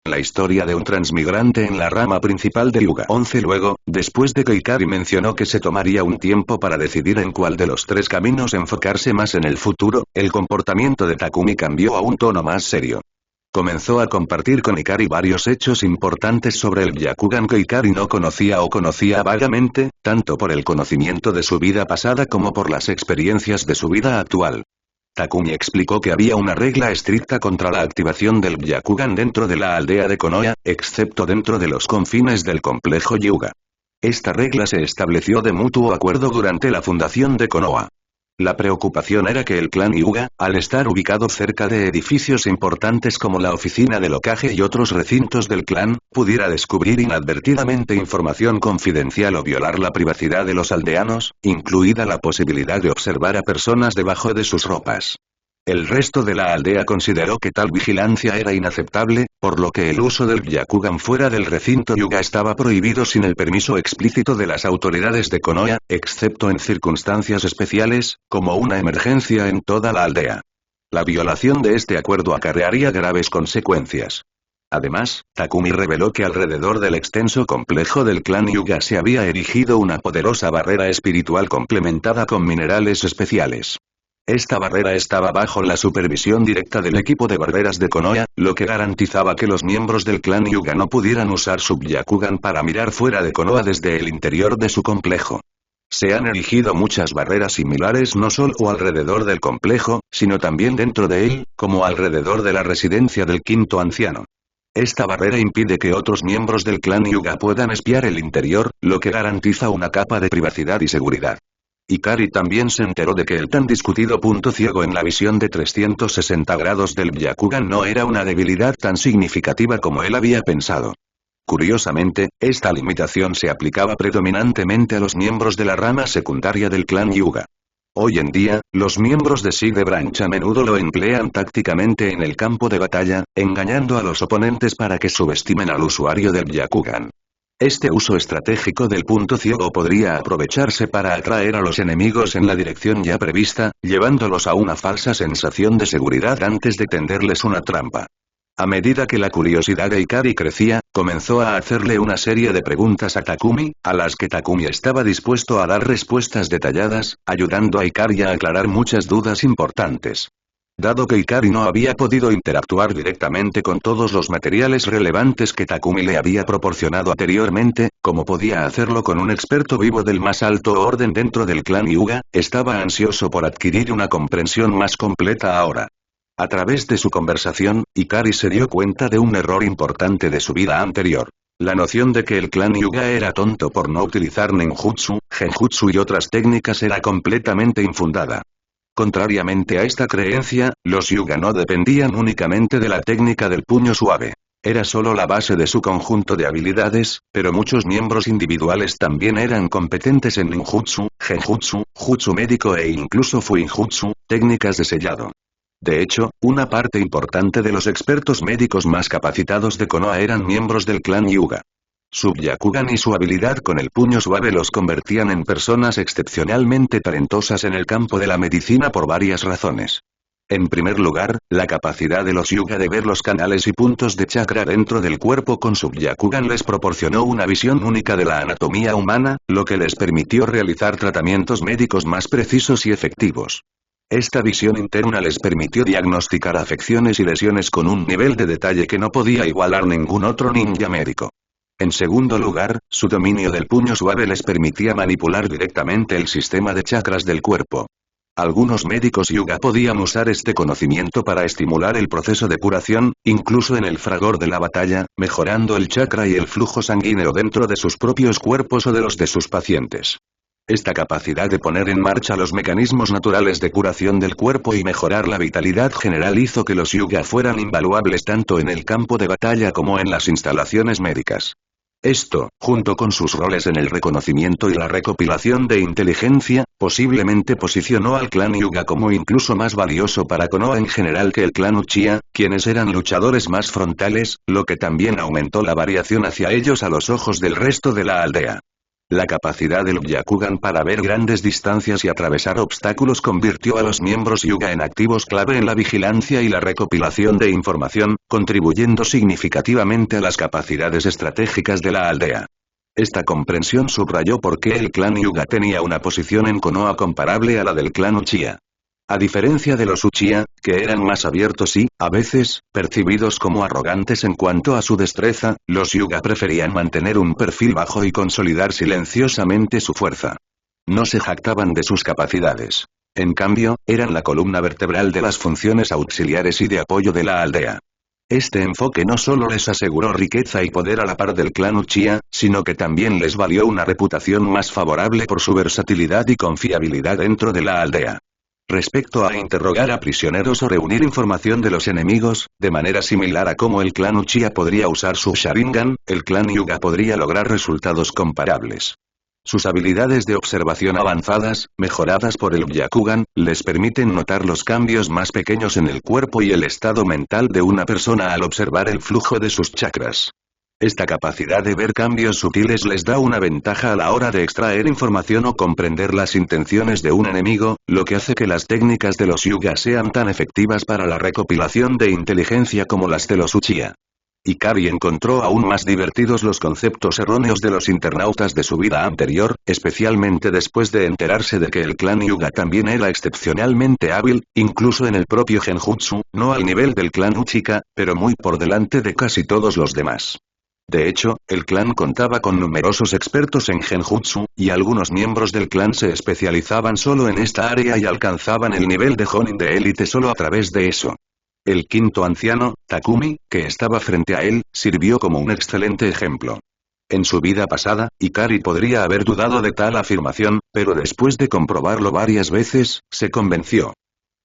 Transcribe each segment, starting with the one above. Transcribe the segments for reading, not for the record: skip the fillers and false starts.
La historia de un transmigrante en la rama principal de Hyuga 11. Luego, después de que Ikari mencionó que se tomaría un tiempo para decidir en cuál de los tres caminos enfocarse más en el futuro, el comportamiento de Takumi cambió a un tono más serio. Comenzó a compartir con Ikari varios hechos importantes sobre el Byakugan que Ikari no conocía o conocía vagamente, tanto por el conocimiento de su vida pasada como por las experiencias de su vida actual. Takumi explicó que había una regla estricta contra la activación del Byakugan dentro de la aldea de Konoha, excepto dentro de los confines del complejo Hyuga. Esta regla se estableció de mutuo acuerdo durante la fundación de Konoha. La preocupación era que el clan Hyuga, al estar ubicado cerca de edificios importantes como la oficina del Hokage y otros recintos del clan, pudiera descubrir inadvertidamente información confidencial o violar la privacidad de los aldeanos, incluida la posibilidad de observar a personas debajo de sus ropas. El resto de la aldea consideró que tal vigilancia era inaceptable, por lo que el uso del Byakugan fuera del recinto Hyuga estaba prohibido sin el permiso explícito de las autoridades de Konoha, excepto en circunstancias especiales, como una emergencia en toda la aldea. La violación de este acuerdo acarrearía graves consecuencias. Además, Takumi reveló que alrededor del extenso complejo del clan Hyuga se había erigido una poderosa barrera espiritual complementada con minerales especiales. Esta barrera estaba bajo la supervisión directa del equipo de barberas de Konoha, lo que garantizaba que los miembros del clan Hyuga no pudieran usar su Byakugan para mirar fuera de Konoha desde el interior de su complejo. Se han erigido muchas barreras similares no solo alrededor del complejo, sino también dentro de él, como alrededor de la residencia del quinto anciano. Esta barrera impide que otros miembros del clan Hyuga puedan espiar el interior, lo que garantiza una capa de privacidad y seguridad. Ikari también se enteró de que el tan discutido punto ciego en la visión de 360 grados del Byakugan no era una debilidad tan significativa como él había pensado. Curiosamente, esta limitación se aplicaba predominantemente a los miembros de la rama secundaria del clan Hyuga. Hoy en día, los miembros de Side Branch a menudo lo emplean tácticamente en el campo de batalla, engañando a los oponentes para que subestimen al usuario del Byakugan. Este uso estratégico del punto ciego podría aprovecharse para atraer a los enemigos en la dirección ya prevista, llevándolos a una falsa sensación de seguridad antes de tenderles una trampa. A medida que la curiosidad de Ikari crecía, comenzó a hacerle una serie de preguntas a Takumi, a las que Takumi estaba dispuesto a dar respuestas detalladas, ayudando a Ikari a aclarar muchas dudas importantes. Dado que Ikari no había podido interactuar directamente con todos los materiales relevantes que Takumi le había proporcionado anteriormente, como podía hacerlo con un experto vivo del más alto orden dentro del clan Hyuga, estaba ansioso por adquirir una comprensión más completa ahora. A través de su conversación, Ikari se dio cuenta de un error importante de su vida anterior. La noción de que el clan Hyuga era tonto por no utilizar ninjutsu, genjutsu y otras técnicas era completamente infundada. Contrariamente a esta creencia, los Hyuga no dependían únicamente de la técnica del puño suave. Era solo la base de su conjunto de habilidades, pero muchos miembros individuales también eran competentes en ninjutsu, genjutsu, jutsu médico e incluso fuinjutsu, técnicas de sellado. De hecho, una parte importante de los expertos médicos más capacitados de Konoha eran miembros del clan Hyuga. Su Byakugan y su habilidad con el puño suave los convertían en personas excepcionalmente talentosas en el campo de la medicina por varias razones. En primer lugar, la capacidad de los Hyuga de ver los canales y puntos de chakra dentro del cuerpo con su Byakugan les proporcionó una visión única de la anatomía humana, lo que les permitió realizar tratamientos médicos más precisos y efectivos. Esta visión interna les permitió diagnosticar afecciones y lesiones con un nivel de detalle que no podía igualar ningún otro ninja médico. En segundo lugar, su dominio del puño suave les permitía manipular directamente el sistema de chakras del cuerpo. Algunos médicos Hyuga podían usar este conocimiento para estimular el proceso de curación, incluso en el fragor de la batalla, mejorando el chakra y el flujo sanguíneo dentro de sus propios cuerpos o de los de sus pacientes. Esta capacidad de poner en marcha los mecanismos naturales de curación del cuerpo y mejorar la vitalidad general hizo que los Hyuga fueran invaluables tanto en el campo de batalla como en las instalaciones médicas. Esto, junto con sus roles en el reconocimiento y la recopilación de inteligencia, posiblemente posicionó al clan Hyuga como incluso más valioso para Konoha en general que el clan Uchiha, quienes eran luchadores más frontales, lo que también aumentó la variación hacia ellos a los ojos del resto de la aldea. La capacidad del Byakugan para ver grandes distancias y atravesar obstáculos convirtió a los miembros Hyuga en activos clave en la vigilancia y la recopilación de información, contribuyendo significativamente a las capacidades estratégicas de la aldea. Esta comprensión subrayó por qué el clan Hyuga tenía una posición en Konoha comparable a la del clan Uchiha. A diferencia de los Uchiha, que eran más abiertos y, a veces, percibidos como arrogantes en cuanto a su destreza, los Hyuga preferían mantener un perfil bajo y consolidar silenciosamente su fuerza. No se jactaban de sus capacidades. En cambio, eran la columna vertebral de las funciones auxiliares y de apoyo de la aldea. Este enfoque no solo les aseguró riqueza y poder a la par del clan Uchiha, sino que también les valió una reputación más favorable por su versatilidad y confiabilidad dentro de la aldea. Respecto a interrogar a prisioneros o reunir información de los enemigos, de manera similar a cómo el clan Uchiha podría usar su Sharingan, el clan Hyuga podría lograr resultados comparables. Sus habilidades de observación avanzadas, mejoradas por el Byakugan, les permiten notar los cambios más pequeños en el cuerpo y el estado mental de una persona al observar el flujo de sus chakras. Esta capacidad de ver cambios sutiles les da una ventaja a la hora de extraer información o comprender las intenciones de un enemigo, lo que hace que las técnicas de los Hyuga sean tan efectivas para la recopilación de inteligencia como las de los Uchiha. Ikari encontró aún más divertidos los conceptos erróneos de los internautas de su vida anterior, especialmente después de enterarse de que el clan Hyuga también era excepcionalmente hábil, incluso en el propio Genjutsu, no al nivel del clan Uchiha, pero muy por delante de casi todos los demás. De hecho, el clan contaba con numerosos expertos en Genjutsu, y algunos miembros del clan se especializaban solo en esta área y alcanzaban el nivel de Jonin de élite solo a través de eso. El quinto anciano, Takumi, que estaba frente a él, sirvió como un excelente ejemplo. En su vida pasada, Ikari podría haber dudado de tal afirmación, pero después de comprobarlo varias veces, se convenció.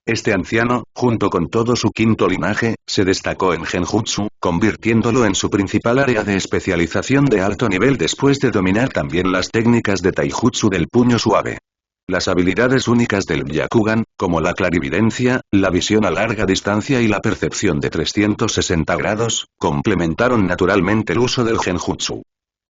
Este anciano, junto con todo su quinto linaje, se destacó en Genjutsu, convirtiéndolo en su principal área de especialización de alto nivel después de dominar también las técnicas de Taijutsu del puño suave. Las habilidades únicas del Byakugan, como la clarividencia, la visión a larga distancia y la percepción de 360 grados, complementaron naturalmente el uso del Genjutsu.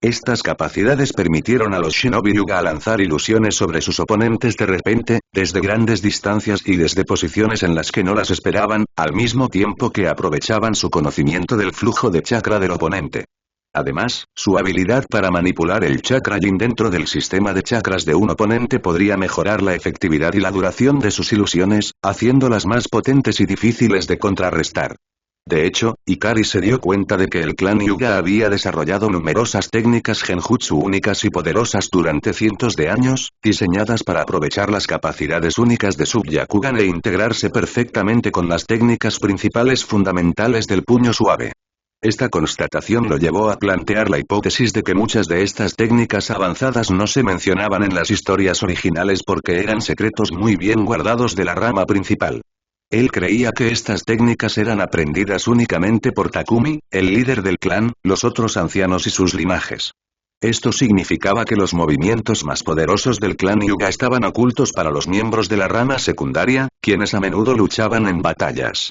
Estas capacidades permitieron a los Shinobi Hyuga lanzar ilusiones sobre sus oponentes de repente, desde grandes distancias y desde posiciones en las que no las esperaban, al mismo tiempo que aprovechaban su conocimiento del flujo de chakra del oponente. Además, su habilidad para manipular el chakra yin dentro del sistema de chakras de un oponente podría mejorar la efectividad y la duración de sus ilusiones, haciéndolas más potentes y difíciles de contrarrestar. De hecho, Ikari se dio cuenta de que el clan Hyuga había desarrollado numerosas técnicas genjutsu únicas y poderosas durante cientos de años, diseñadas para aprovechar las capacidades únicas de su Byakugan e integrarse perfectamente con las técnicas principales fundamentales del puño suave. Esta constatación lo llevó a plantear la hipótesis de que muchas de estas técnicas avanzadas no se mencionaban en las historias originales porque eran secretos muy bien guardados de la rama principal. Él creía que estas técnicas eran aprendidas únicamente por Takumi, el líder del clan, los otros ancianos y sus linajes. Esto significaba que los movimientos más poderosos del clan Hyuga estaban ocultos para los miembros de la rama secundaria, quienes a menudo luchaban en batallas.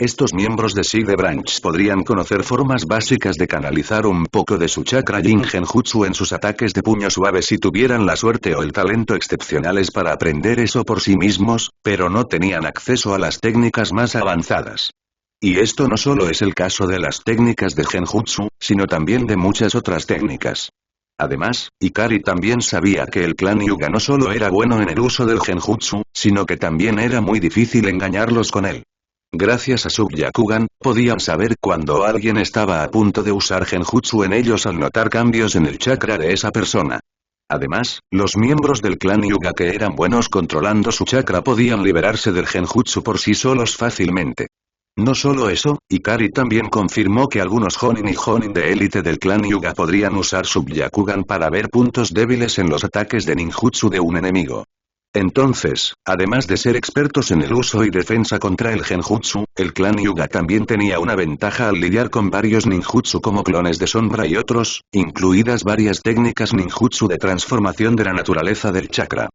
Estos miembros de Side Branch podrían conocer formas básicas de canalizar un poco de su chakra yin genjutsu en sus ataques de puño suave si tuvieran la suerte o el talento excepcionales para aprender eso por sí mismos, pero no tenían acceso a las técnicas más avanzadas. Y esto no solo es el caso de las técnicas de genjutsu, sino también de muchas otras técnicas. Además, Ikari también sabía que el clan Hyuga no solo era bueno en el uso del genjutsu, sino que también era muy difícil engañarlos con él. Gracias a su Byakugan, podían saber cuando alguien estaba a punto de usar genjutsu en ellos al notar cambios en el chakra de esa persona. Además, los miembros del clan Hyuga que eran buenos controlando su chakra podían liberarse del genjutsu por sí solos fácilmente. No solo eso, Ikari también confirmó que algunos Jonin y Jonin de élite del clan Hyuga podrían usar su Byakugan para ver puntos débiles en los ataques de ninjutsu de un enemigo. Entonces, además de ser expertos en el uso y defensa contra el genjutsu, el clan Hyuga también tenía una ventaja al lidiar con varios ninjutsu como clones de sombra y otros, incluidas varias técnicas ninjutsu de transformación de la naturaleza del chakra.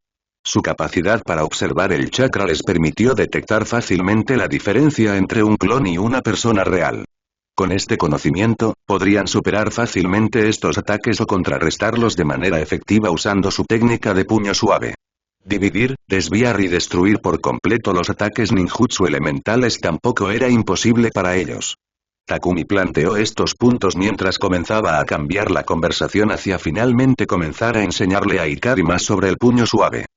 Su capacidad para observar el chakra les permitió detectar fácilmente la diferencia entre un clon y una persona real. Con este conocimiento, podrían superar fácilmente estos ataques o contrarrestarlos de manera efectiva usando su técnica de puño suave. Dividir, desviar y destruir por completo los ataques ninjutsu elementales tampoco era imposible para ellos. Takumi planteó estos puntos mientras comenzaba a cambiar la conversación hacia finalmente comenzar a enseñarle a Ikari más sobre el puño suave.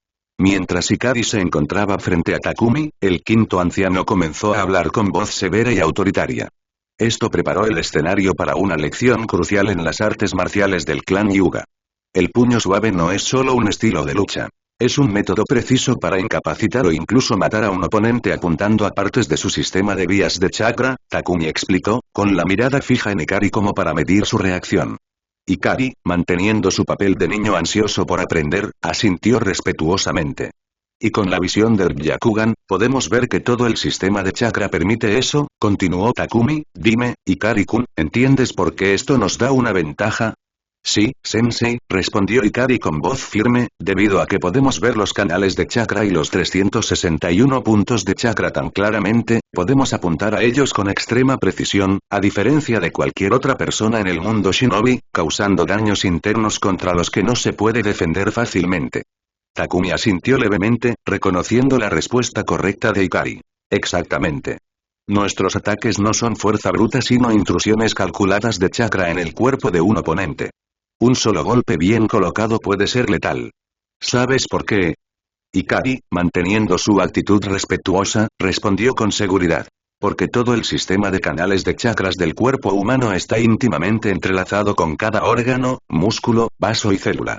Mientras Ikari se encontraba frente a Takumi, el quinto anciano comenzó a hablar con voz severa y autoritaria. Esto preparó el escenario para una lección crucial en las artes marciales del clan Hyuga. El puño suave no es solo un estilo de lucha. Es un método preciso para incapacitar o incluso matar a un oponente apuntando a partes de su sistema de vías de chakra, Takumi explicó, con la mirada fija en Ikari como para medir su reacción. Ikari, manteniendo su papel de niño ansioso por aprender, asintió respetuosamente. Y con la visión del Byakugan, podemos ver que todo el sistema de chakra permite eso, continuó Takumi. Dime, Ikari-kun, ¿entiendes por qué esto nos da una ventaja? Sí, sensei, respondió Ikari con voz firme, debido a que podemos ver los canales de chakra y los 361 puntos de chakra tan claramente, podemos apuntar a ellos con extrema precisión, a diferencia de cualquier otra persona en el mundo shinobi, causando daños internos contra los que no se puede defender fácilmente. Takumi asintió levemente, reconociendo la respuesta correcta de Ikari. Exactamente. Nuestros ataques no son fuerza bruta sino intrusiones calculadas de chakra en el cuerpo de un oponente. Un solo golpe bien colocado puede ser letal. ¿Sabes por qué? Ikari, manteniendo su actitud respetuosa, respondió con seguridad. Porque todo el sistema de canales de chakras del cuerpo humano está íntimamente entrelazado con cada órgano, músculo, vaso y célula.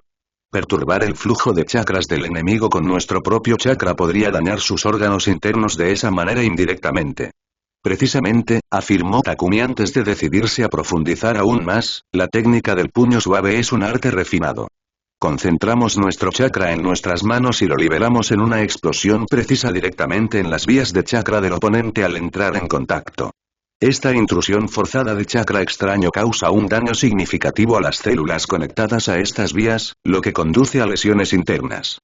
Perturbar el flujo de chakras del enemigo con nuestro propio chakra podría dañar sus órganos internos de esa manera indirectamente. Precisamente, afirmó Takumi antes de decidirse a profundizar aún más, la técnica del puño suave es un arte refinado. Concentramos nuestro chakra en nuestras manos y lo liberamos en una explosión precisa directamente en las vías de chakra del oponente al entrar en contacto. Esta intrusión forzada de chakra extraño causa un daño significativo a las células conectadas a estas vías, lo que conduce a lesiones internas.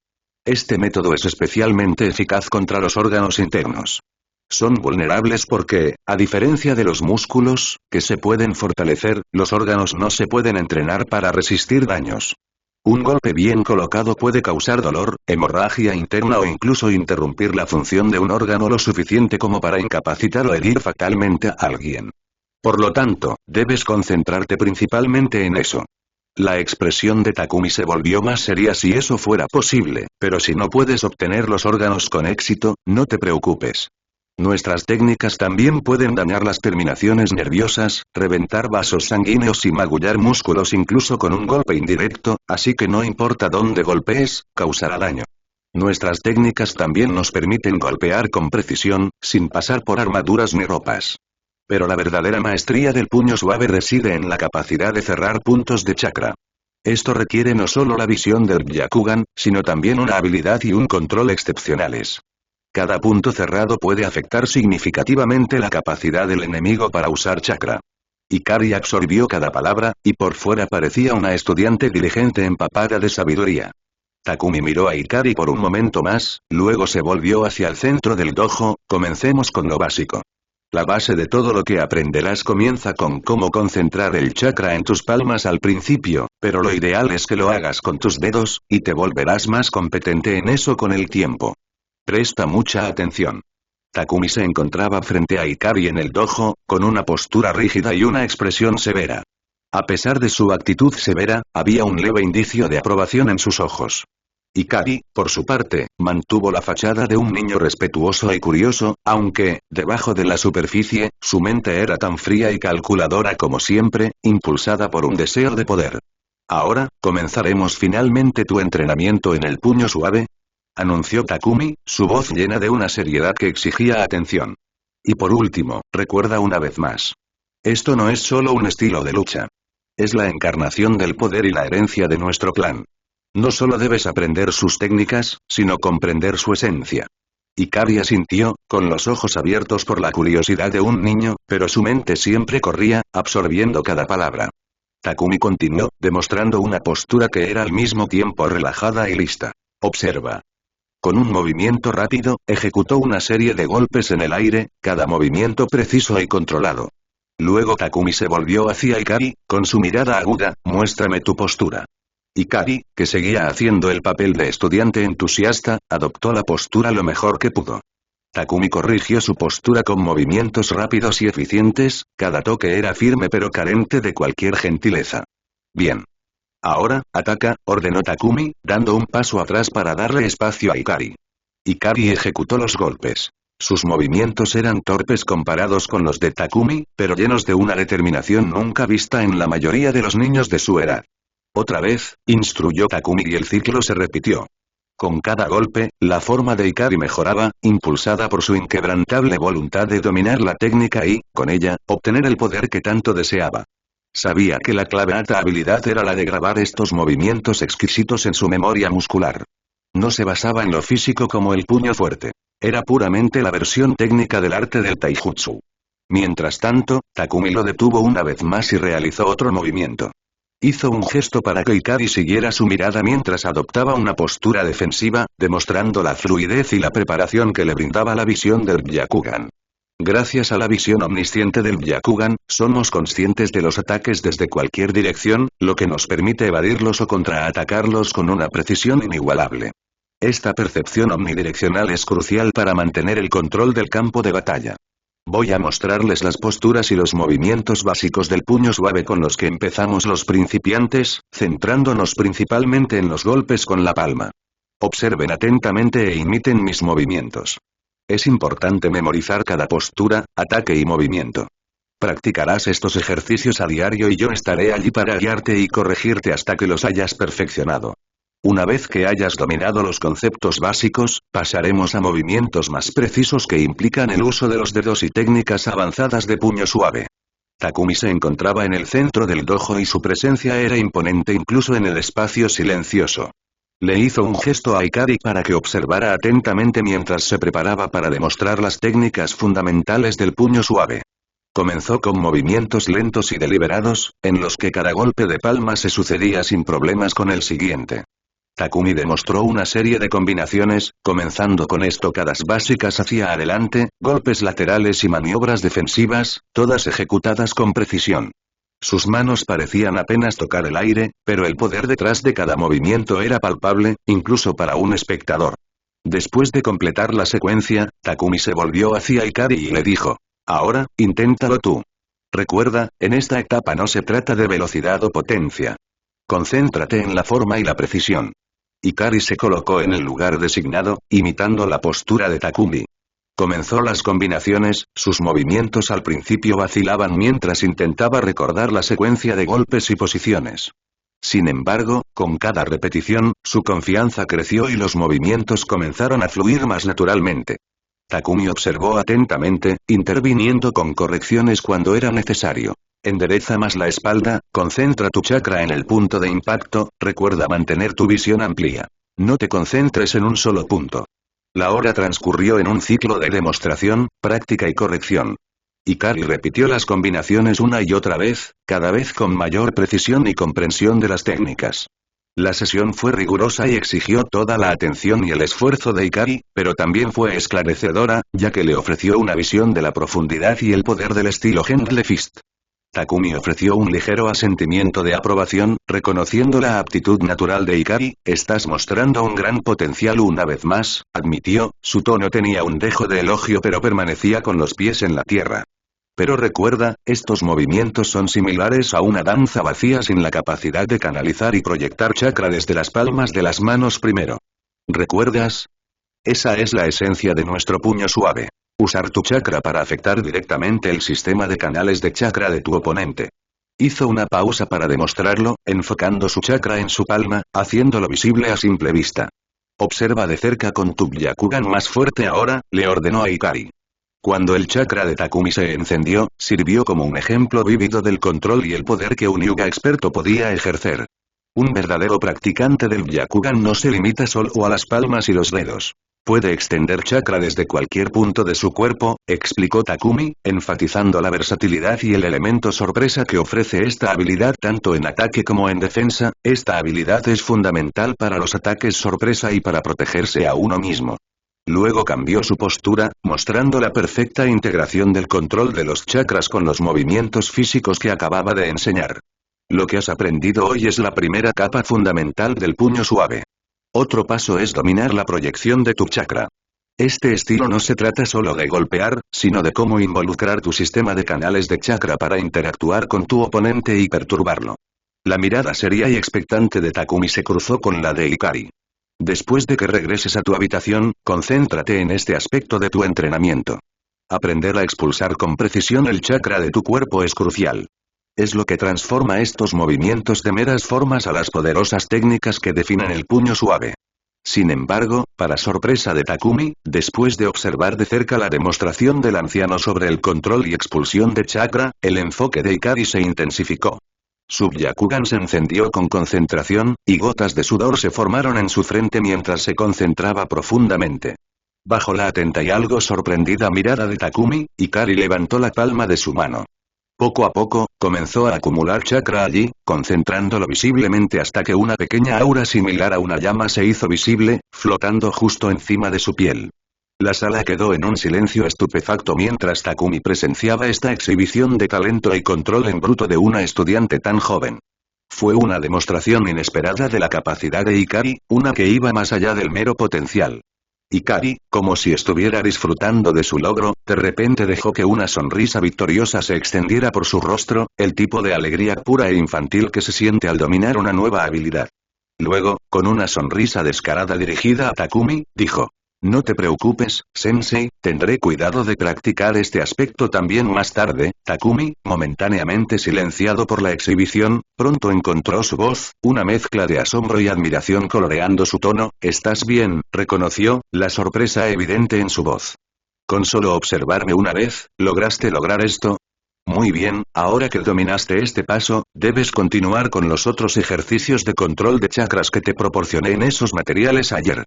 Este método es especialmente eficaz contra los órganos internos. Son vulnerables porque, a diferencia de los músculos, que se pueden fortalecer, los órganos no se pueden entrenar para resistir daños. Un golpe bien colocado puede causar dolor, hemorragia interna o incluso interrumpir la función de un órgano lo suficiente como para incapacitar o herir fatalmente a alguien. Por lo tanto, debes concentrarte principalmente en eso. La expresión de Takumi se volvió más seria si eso fuera posible, pero si no puedes obtener los órganos con éxito, no te preocupes. Nuestras técnicas también pueden dañar las terminaciones nerviosas, reventar vasos sanguíneos y magullar músculos incluso con un golpe indirecto, así que no importa dónde golpees, causará daño. Nuestras técnicas también nos permiten golpear con precisión, sin pasar por armaduras ni ropas. Pero la verdadera maestría del puño suave reside en la capacidad de cerrar puntos de chakra. Esto requiere no solo la visión del Byakugan, sino también una habilidad y un control excepcionales. Cada punto cerrado puede afectar significativamente la capacidad del enemigo para usar chakra. Ikari absorbió cada palabra, y por fuera parecía una estudiante diligente empapada de sabiduría. Takumi miró a Ikari por un momento más, luego se volvió hacia el centro del dojo. Comencemos con lo básico. La base de todo lo que aprenderás comienza con cómo concentrar el chakra en tus palmas al principio, pero lo ideal es que lo hagas con tus dedos, y te volverás más competente en eso con el tiempo. Presta mucha atención. Takumi se encontraba frente a Ikari en el dojo, con una postura rígida y una expresión severa. A pesar de su actitud severa, había un leve indicio de aprobación en sus ojos. Ikari, por su parte, mantuvo la fachada de un niño respetuoso y curioso, aunque, debajo de la superficie, su mente era tan fría y calculadora como siempre, impulsada por un deseo de poder. Ahora, comenzaremos finalmente tu entrenamiento en el puño suave, anunció Takumi, su voz llena de una seriedad que exigía atención. Y por último, recuerda una vez más. Esto no es solo un estilo de lucha. Es la encarnación del poder y la herencia de nuestro clan. No solo debes aprender sus técnicas, sino comprender su esencia. Ikari asintió, con los ojos abiertos por la curiosidad de un niño, pero su mente siempre corría, absorbiendo cada palabra. Takumi continuó, demostrando una postura que era al mismo tiempo relajada y lista. Observa. Con un movimiento rápido, ejecutó una serie de golpes en el aire, cada movimiento preciso y controlado. Luego Takumi se volvió hacia Ikari, con su mirada aguda, muéstrame tu postura. Ikari, que seguía haciendo el papel de estudiante entusiasta, adoptó la postura lo mejor que pudo. Takumi corrigió su postura con movimientos rápidos y eficientes, cada toque era firme pero carente de cualquier gentileza. Bien. Ahora, ataca, ordenó Takumi, dando un paso atrás para darle espacio a Ikari. Ikari ejecutó los golpes. Sus movimientos eran torpes comparados con los de Takumi, pero llenos de una determinación nunca vista en la mayoría de los niños de su edad. Otra vez, instruyó Takumi y el ciclo se repitió. Con cada golpe, la forma de Ikari mejoraba, impulsada por su inquebrantable voluntad de dominar la técnica y, con ella, obtener el poder que tanto deseaba. Sabía que la clave a esta habilidad era la de grabar estos movimientos exquisitos en su memoria muscular. No se basaba en lo físico como el puño fuerte. Era puramente la versión técnica del arte del taijutsu. Mientras tanto, Takumi lo detuvo una vez más y realizó otro movimiento. Hizo un gesto para que Ikari siguiera su mirada mientras adoptaba una postura defensiva, demostrando la fluidez y la preparación que le brindaba la visión del Byakugan. Gracias a la visión omnisciente del Byakugan, somos conscientes de los ataques desde cualquier dirección, lo que nos permite evadirlos o contraatacarlos con una precisión inigualable. Esta percepción omnidireccional es crucial para mantener el control del campo de batalla. Voy a mostrarles las posturas y los movimientos básicos del puño suave con los que empezamos los principiantes, centrándonos principalmente en los golpes con la palma. Observen atentamente e imiten mis movimientos. Es importante memorizar cada postura, ataque y movimiento. Practicarás estos ejercicios a diario y yo estaré allí para guiarte y corregirte hasta que los hayas perfeccionado. Una vez que hayas dominado los conceptos básicos, pasaremos a movimientos más precisos que implican el uso de los dedos y técnicas avanzadas de puño suave. Takumi se encontraba en el centro del dojo y su presencia era imponente incluso en el espacio silencioso. Le hizo un gesto a Ikari para que observara atentamente mientras se preparaba para demostrar las técnicas fundamentales del puño suave. Comenzó con movimientos lentos y deliberados, en los que cada golpe de palma se sucedía sin problemas con el siguiente. Takumi demostró una serie de combinaciones, comenzando con estocadas básicas hacia adelante, golpes laterales y maniobras defensivas, todas ejecutadas con precisión. Sus manos parecían apenas tocar el aire, pero el poder detrás de cada movimiento era palpable, incluso para un espectador. Después de completar la secuencia, Takumi se volvió hacia Ikari y le dijo: ahora, inténtalo tú. Recuerda, en esta etapa no se trata de velocidad o potencia. Concéntrate en la forma y la precisión. Ikari se colocó en el lugar designado, imitando la postura de Takumi. Comenzó las combinaciones, sus movimientos al principio vacilaban mientras intentaba recordar la secuencia de golpes y posiciones. Sin embargo, con cada repetición, su confianza creció y los movimientos comenzaron a fluir más naturalmente. Takumi observó atentamente, interviniendo con correcciones cuando era necesario. Endereza más la espalda, concentra tu chakra en el punto de impacto, recuerda mantener tu visión amplia. No te concentres en un solo punto. La hora transcurrió en un ciclo de demostración, práctica y corrección. Ikari repitió las combinaciones una y otra vez, cada vez con mayor precisión y comprensión de las técnicas. La sesión fue rigurosa y exigió toda la atención y el esfuerzo de Ikari, pero también fue esclarecedora, ya que le ofreció una visión de la profundidad y el poder del estilo Handle Fist. Takumi ofreció un ligero asentimiento de aprobación, reconociendo la aptitud natural de Ikari. Estás mostrando un gran potencial una vez más, admitió, su tono tenía un dejo de elogio pero permanecía con los pies en la tierra. Pero recuerda, estos movimientos son similares a una danza vacía sin la capacidad de canalizar y proyectar chakra desde las palmas de las manos primero. ¿Recuerdas? Esa es la esencia de nuestro puño suave. Usar tu chakra para afectar directamente el sistema de canales de chakra de tu oponente. Hizo una pausa para demostrarlo, enfocando su chakra en su palma, haciéndolo visible a simple vista. Observa de cerca con tu Byakugan más fuerte ahora, le ordenó a Ikari. Cuando el chakra de Takumi se encendió, sirvió como un ejemplo vívido del control y el poder que un Hyuga experto podía ejercer. Un verdadero practicante del Byakugan no se limita solo a las palmas y los dedos. Puede extender chakra desde cualquier punto de su cuerpo, explicó Takumi, enfatizando la versatilidad y el elemento sorpresa que ofrece esta habilidad tanto en ataque como en defensa. Esta habilidad es fundamental para los ataques sorpresa y para protegerse a uno mismo. Luego cambió su postura, mostrando la perfecta integración del control de los chakras con los movimientos físicos que acababa de enseñar. Lo que has aprendido hoy es la primera capa fundamental del puño suave. Otro paso es dominar la proyección de tu chakra. Este estilo no se trata solo de golpear, sino de cómo involucrar tu sistema de canales de chakra para interactuar con tu oponente y perturbarlo. La mirada seria y expectante de Takumi se cruzó con la de Hikari. Después de que regreses a tu habitación, concéntrate en este aspecto de tu entrenamiento. Aprender a expulsar con precisión el chakra de tu cuerpo es crucial. Es lo que transforma estos movimientos de meras formas a las poderosas técnicas que definen el puño suave. Sin embargo, para sorpresa de Takumi, después de observar de cerca la demostración del anciano sobre el control y expulsión de chakra, el enfoque de Hikari se intensificó. Su Byakugan se encendió con concentración, y gotas de sudor se formaron en su frente mientras se concentraba profundamente. Bajo la atenta y algo sorprendida mirada de Takumi, Hikari levantó la palma de su mano. Poco a poco, comenzó a acumular chakra allí, concentrándolo visiblemente hasta que una pequeña aura similar a una llama se hizo visible, flotando justo encima de su piel. La sala quedó en un silencio estupefacto mientras Takumi presenciaba esta exhibición de talento y control en bruto de una estudiante tan joven. Fue una demostración inesperada de la capacidad de Hikari, una que iba más allá del mero potencial. Hikari, como si estuviera disfrutando de su logro, de repente dejó que una sonrisa victoriosa se extendiera por su rostro, el tipo de alegría pura e infantil que se siente al dominar una nueva habilidad. Luego, con una sonrisa descarada dirigida a Takumi, dijo: «No te preocupes, Sensei, tendré cuidado de practicar este aspecto también más tarde». Takumi, momentáneamente silenciado por la exhibición, pronto encontró su voz, una mezcla de asombro y admiración coloreando su tono. «¿Estás bien?», reconoció, la sorpresa evidente en su voz. «Con solo observarme una vez, ¿lograste lograr esto?». «Muy bien, ahora que dominaste este paso, debes continuar con los otros ejercicios de control de chakras que te proporcioné en esos materiales ayer.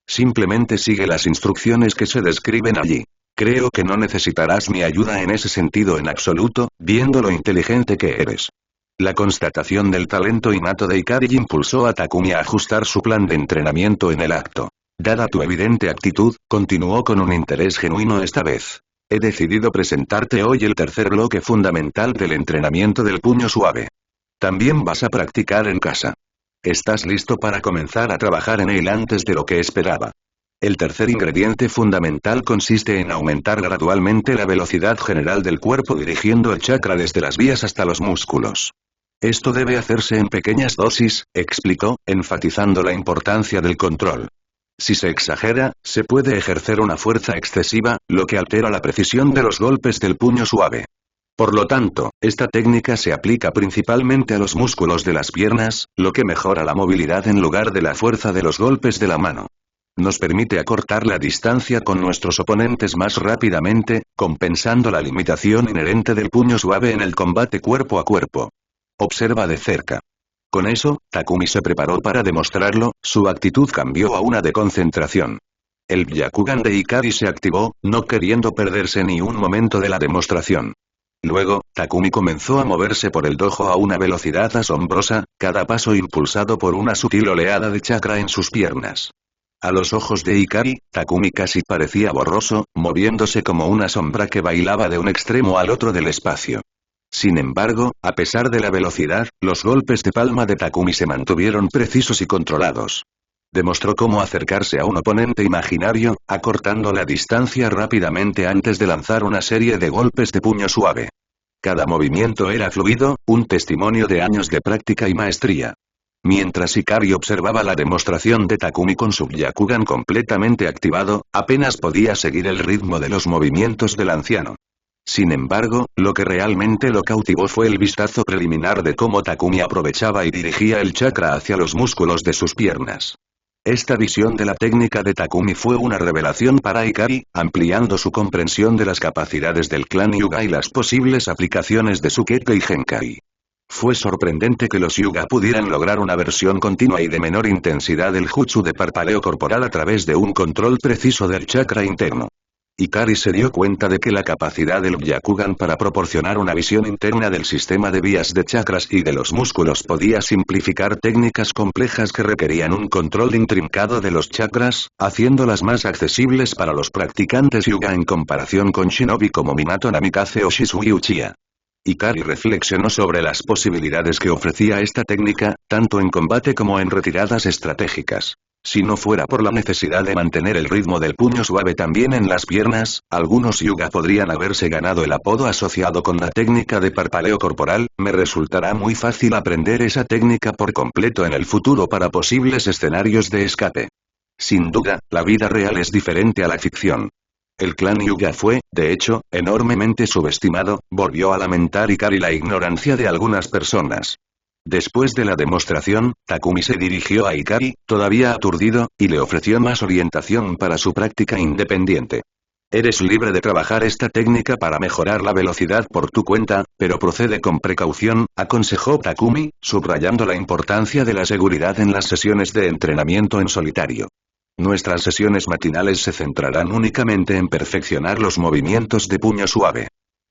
Simplemente sigue las instrucciones que se describen allí. Creo que no necesitarás mi ayuda en ese sentido en absoluto, viendo lo inteligente que eres». La constatación del talento innato de Hikari impulsó a Takumi a ajustar su plan de entrenamiento en el acto. «Dada tu evidente actitud», continuó con un interés genuino esta vez, «he decidido presentarte hoy el tercer bloque fundamental del entrenamiento del puño suave. También vas a practicar en casa. ¿Estás listo para comenzar a trabajar en él antes de lo que esperaba?». El tercer ingrediente fundamental consiste en aumentar gradualmente la velocidad general del cuerpo dirigiendo el chakra desde las vías hasta los músculos. Esto debe hacerse en pequeñas dosis, explicó, enfatizando la importancia del control. Si se exagera, se puede ejercer una fuerza excesiva, lo que altera la precisión de los golpes del puño suave. Por lo tanto, esta técnica se aplica principalmente a los músculos de las piernas, lo que mejora la movilidad en lugar de la fuerza de los golpes de la mano. Nos permite acortar la distancia con nuestros oponentes más rápidamente, compensando la limitación inherente del puño suave en el combate cuerpo a cuerpo. Observa de cerca. Con eso, Takumi se preparó para demostrarlo, su actitud cambió a una de concentración. El Byakugan de Hikari se activó, no queriendo perderse ni un momento de la demostración. Luego, Takumi comenzó a moverse por el dojo a una velocidad asombrosa, cada paso impulsado por una sutil oleada de chakra en sus piernas. A los ojos de Hikari, Takumi casi parecía borroso, moviéndose como una sombra que bailaba de un extremo al otro del espacio. Sin embargo, a pesar de la velocidad, los golpes de palma de Takumi se mantuvieron precisos y controlados. Demostró cómo acercarse a un oponente imaginario, acortando la distancia rápidamente antes de lanzar una serie de golpes de puño suave. Cada movimiento era fluido, un testimonio de años de práctica y maestría. Mientras Hikari observaba la demostración de Takumi con su Byakugan completamente activado, apenas podía seguir el ritmo de los movimientos del anciano. Sin embargo, lo que realmente lo cautivó fue el vistazo preliminar de cómo Takumi aprovechaba y dirigía el chakra hacia los músculos de sus piernas. Esta visión de la técnica de Takumi fue una revelación para Hikari, ampliando su comprensión de las capacidades del clan Hyuga y las posibles aplicaciones de Sukeke y Genkai. Fue sorprendente que los Hyuga pudieran lograr una versión continua y de menor intensidad del jutsu de parpadeo corporal a través de un control preciso del chakra interno. Ikari se dio cuenta de que la capacidad del Byakugan para proporcionar una visión interna del sistema de vías de chakras y de los músculos podía simplificar técnicas complejas que requerían un control intrincado de los chakras, haciéndolas más accesibles para los practicantes Hyuga en comparación con shinobi como Minato Namikaze o Shisui Uchiha. Ikari reflexionó sobre las posibilidades que ofrecía esta técnica, tanto en combate como en retiradas estratégicas. Si no fuera por la necesidad de mantener el ritmo del puño suave también en las piernas, algunos Hyuga podrían haberse ganado el apodo asociado con la técnica de parpaleo corporal. Me resultará muy fácil aprender esa técnica por completo en el futuro para posibles escenarios de escape. Sin duda, la vida real es diferente a la ficción. El clan Hyuga fue, de hecho, enormemente subestimado, volvió a lamentar Ikari la ignorancia de algunas personas. Después de la demostración, Takumi se dirigió a Ikari, todavía aturdido, y le ofreció más orientación para su práctica independiente. Eres libre de trabajar esta técnica para mejorar la velocidad por tu cuenta, pero procede con precaución, aconsejó Takumi, subrayando la importancia de la seguridad en las sesiones de entrenamiento en solitario. Nuestras sesiones matinales se centrarán únicamente en perfeccionar los movimientos de puño suave.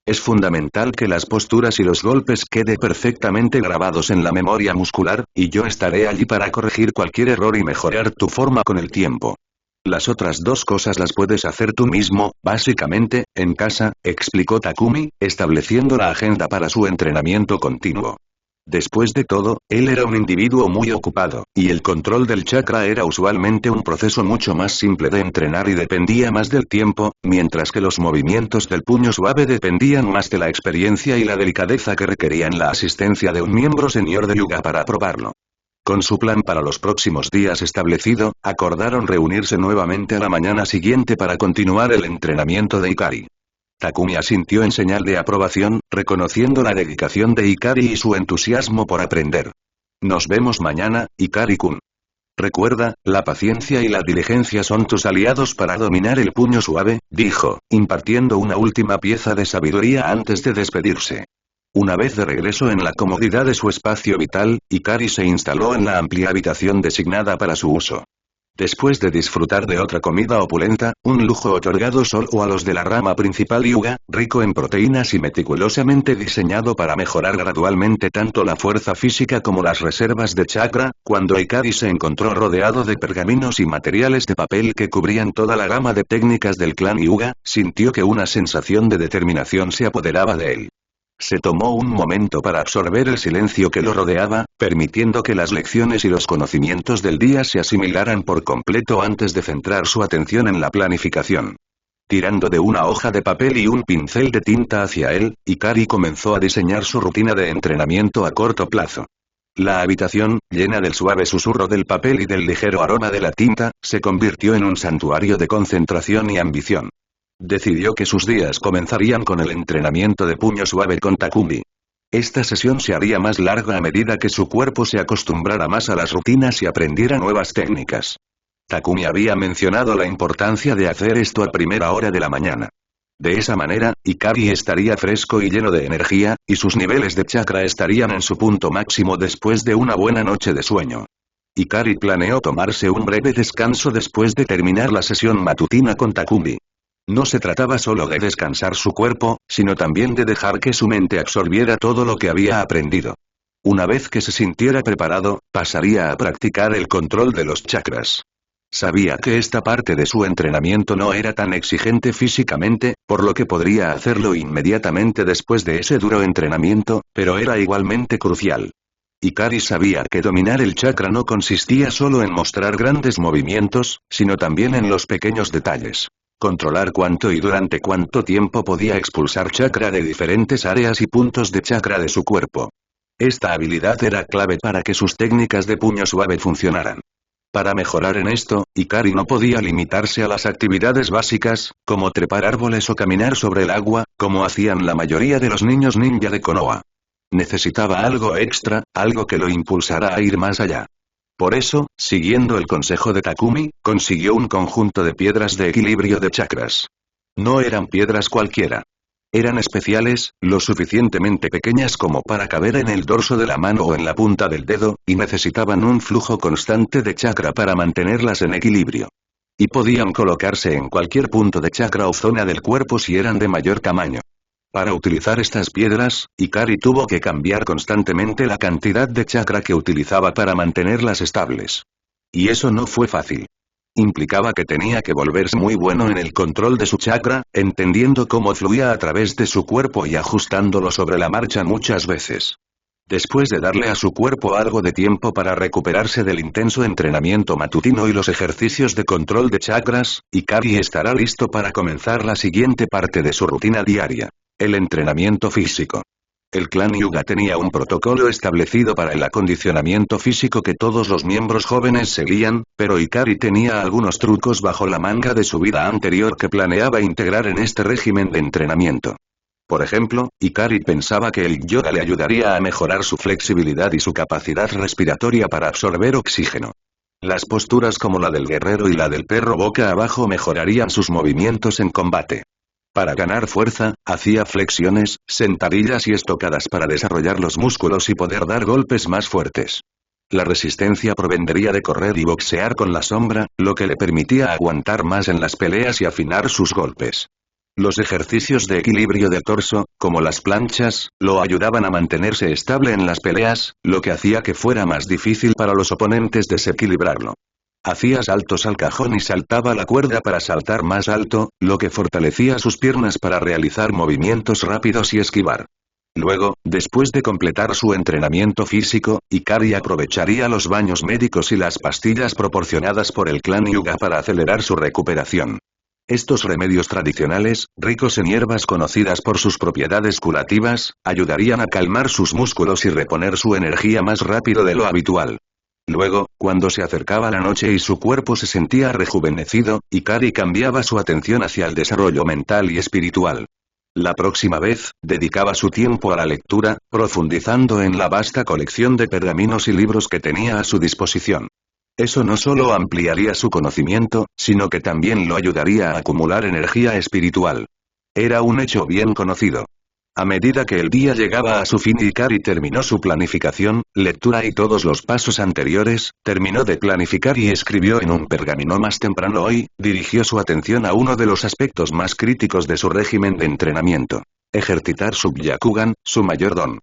Es fundamental que las posturas y los golpes queden perfectamente grabados en la memoria muscular, y yo estaré allí para corregir cualquier error y mejorar tu forma con el tiempo. Las otras dos cosas las puedes hacer tú mismo, básicamente, en casa, explicó Takumi, estableciendo la agenda para su entrenamiento continuo. Después de todo, él era un individuo muy ocupado, y el control del chakra era usualmente un proceso mucho más simple de entrenar y dependía más del tiempo, mientras que los movimientos del puño suave dependían más de la experiencia y la delicadeza que requerían la asistencia de un miembro senior de Hyuga para probarlo. Con su plan para los próximos días establecido, acordaron reunirse nuevamente a la mañana siguiente para continuar el entrenamiento de Ikari. Takumi asintió en señal de aprobación, reconociendo la dedicación de Ikari y su entusiasmo por aprender. Nos vemos mañana, Ikari-kun. Recuerda, la paciencia y la diligencia son tus aliados para dominar el puño suave, dijo, impartiendo una última pieza de sabiduría antes de despedirse. Una vez de regreso en la comodidad de su espacio vital, Ikari se instaló en la amplia habitación designada para su uso. Después de disfrutar de otra comida opulenta, un lujo otorgado solo a los de la rama principal Hyuga, rico en proteínas y meticulosamente diseñado para mejorar gradualmente tanto la fuerza física como las reservas de chakra, cuando Ikari se encontró rodeado de pergaminos y materiales de papel que cubrían toda la gama de técnicas del clan Hyuga, sintió que una sensación de determinación se apoderaba de él. Se tomó un momento para absorber el silencio que lo rodeaba, permitiendo que las lecciones y los conocimientos del día se asimilaran por completo antes de centrar su atención en la planificación. Tirando de una hoja de papel y un pincel de tinta hacia él, Ikari comenzó a diseñar su rutina de entrenamiento a corto plazo. La habitación, llena del suave susurro del papel y del ligero aroma de la tinta, se convirtió en un santuario de concentración y ambición. Decidió que sus días comenzarían con el entrenamiento de puño suave con Takumi. Esta sesión se haría más larga a medida que su cuerpo se acostumbrara más a las rutinas y aprendiera nuevas técnicas. Takumi había mencionado la importancia de hacer esto a primera hora de la mañana. De esa manera, Ikari estaría fresco y lleno de energía, y sus niveles de chakra estarían en su punto máximo después de una buena noche de sueño. Ikari planeó tomarse un breve descanso después de terminar la sesión matutina con Takumi. No se trataba solo de descansar su cuerpo, sino también de dejar que su mente absorbiera todo lo que había aprendido. Una vez que se sintiera preparado, pasaría a practicar el control de los chakras. Sabía que esta parte de su entrenamiento no era tan exigente físicamente, por lo que podría hacerlo inmediatamente después de ese duro entrenamiento, pero era igualmente crucial. Ikari sabía que dominar el chakra no consistía solo en mostrar grandes movimientos, sino también en los pequeños detalles. Controlar cuánto y durante cuánto tiempo podía expulsar chakra de diferentes áreas y puntos de chakra de su cuerpo. Esta habilidad era clave para que sus técnicas de puño suave funcionaran. Para mejorar en esto, Ikari no podía limitarse a las actividades básicas, como trepar árboles o caminar sobre el agua, como hacían la mayoría de los niños ninja de Konoha. Necesitaba algo extra, algo que lo impulsara a ir más allá. Por eso, siguiendo el consejo de Takumi, consiguió un conjunto de piedras de equilibrio de chakras. No eran piedras cualquiera. Eran especiales, lo suficientemente pequeñas como para caber en el dorso de la mano o en la punta del dedo, y necesitaban un flujo constante de chakra para mantenerlas en equilibrio. Y podían colocarse en cualquier punto de chakra o zona del cuerpo si eran de mayor tamaño. Para utilizar estas piedras, Ikari tuvo que cambiar constantemente la cantidad de chakra que utilizaba para mantenerlas estables. Y eso no fue fácil. Implicaba que tenía que volverse muy bueno en el control de su chakra, entendiendo cómo fluía a través de su cuerpo y ajustándolo sobre la marcha muchas veces. Después de darle a su cuerpo algo de tiempo para recuperarse del intenso entrenamiento matutino y los ejercicios de control de chakras, Ikari estará listo para comenzar la siguiente parte de su rutina diaria. El entrenamiento físico. El clan Hyuga tenía un protocolo establecido para el acondicionamiento físico que todos los miembros jóvenes seguían, pero Ikari tenía algunos trucos bajo la manga de su vida anterior que planeaba integrar en este régimen de entrenamiento. Por ejemplo, Ikari pensaba que el yoga le ayudaría a mejorar su flexibilidad y su capacidad respiratoria para absorber oxígeno. Las posturas como la del guerrero y la del perro boca abajo mejorarían sus movimientos en combate. Para ganar fuerza, hacía flexiones, sentadillas y estocadas para desarrollar los músculos y poder dar golpes más fuertes. La resistencia provendría de correr y boxear con la sombra, lo que le permitía aguantar más en las peleas y afinar sus golpes. Los ejercicios de equilibrio de torso, como las planchas, lo ayudaban a mantenerse estable en las peleas, lo que hacía que fuera más difícil para los oponentes desequilibrarlo. Hacía saltos al cajón y saltaba la cuerda para saltar más alto, lo que fortalecía sus piernas para realizar movimientos rápidos y esquivar. Luego, después de completar su entrenamiento físico, Ikari aprovecharía los baños médicos y las pastillas proporcionadas por el clan Hyuga para acelerar su recuperación. Estos remedios tradicionales, ricos en hierbas conocidas por sus propiedades curativas, ayudarían a calmar sus músculos y reponer su energía más rápido de lo habitual. Luego, cuando se acercaba la noche y su cuerpo se sentía rejuvenecido, Ikari cambiaba su atención hacia el desarrollo mental y espiritual. La próxima vez, dedicaba su tiempo a la lectura, profundizando en la vasta colección de pergaminos y libros que tenía a su disposición. Eso no solo ampliaría su conocimiento, sino que también lo ayudaría a acumular energía espiritual. Era un hecho bien conocido. A medida que el día llegaba a su fin y Ikari terminó su planificación, lectura y todos los pasos anteriores, terminó de planificar y escribió en un pergamino más temprano hoy, dirigió su atención a uno de los aspectos más críticos de su régimen de entrenamiento. Ejercitar su Byakugan, su mayor don.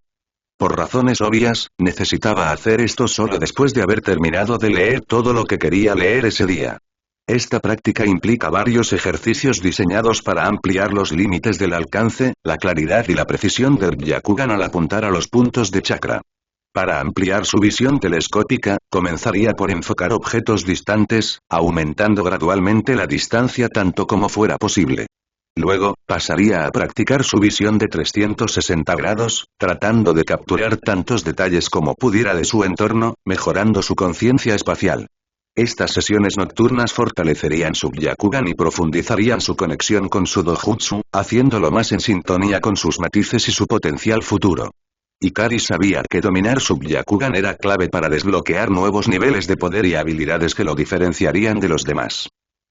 Por razones obvias, necesitaba hacer esto solo después de haber terminado de leer todo lo que quería leer ese día. Esta práctica implica varios ejercicios diseñados para ampliar los límites del alcance, la claridad y la precisión del Byakugan al apuntar a los puntos de chakra. Para ampliar su visión telescópica, comenzaría por enfocar objetos distantes, aumentando gradualmente la distancia tanto como fuera posible. Luego, pasaría a practicar su visión de 360 grados, tratando de capturar tantos detalles como pudiera de su entorno, mejorando su conciencia espacial. Estas sesiones nocturnas fortalecerían su Byakugan y profundizarían su conexión con su Dojutsu, haciéndolo más en sintonía con sus matices y su potencial futuro. Ikari sabía que dominar su Byakugan era clave para desbloquear nuevos niveles de poder y habilidades que lo diferenciarían de los demás.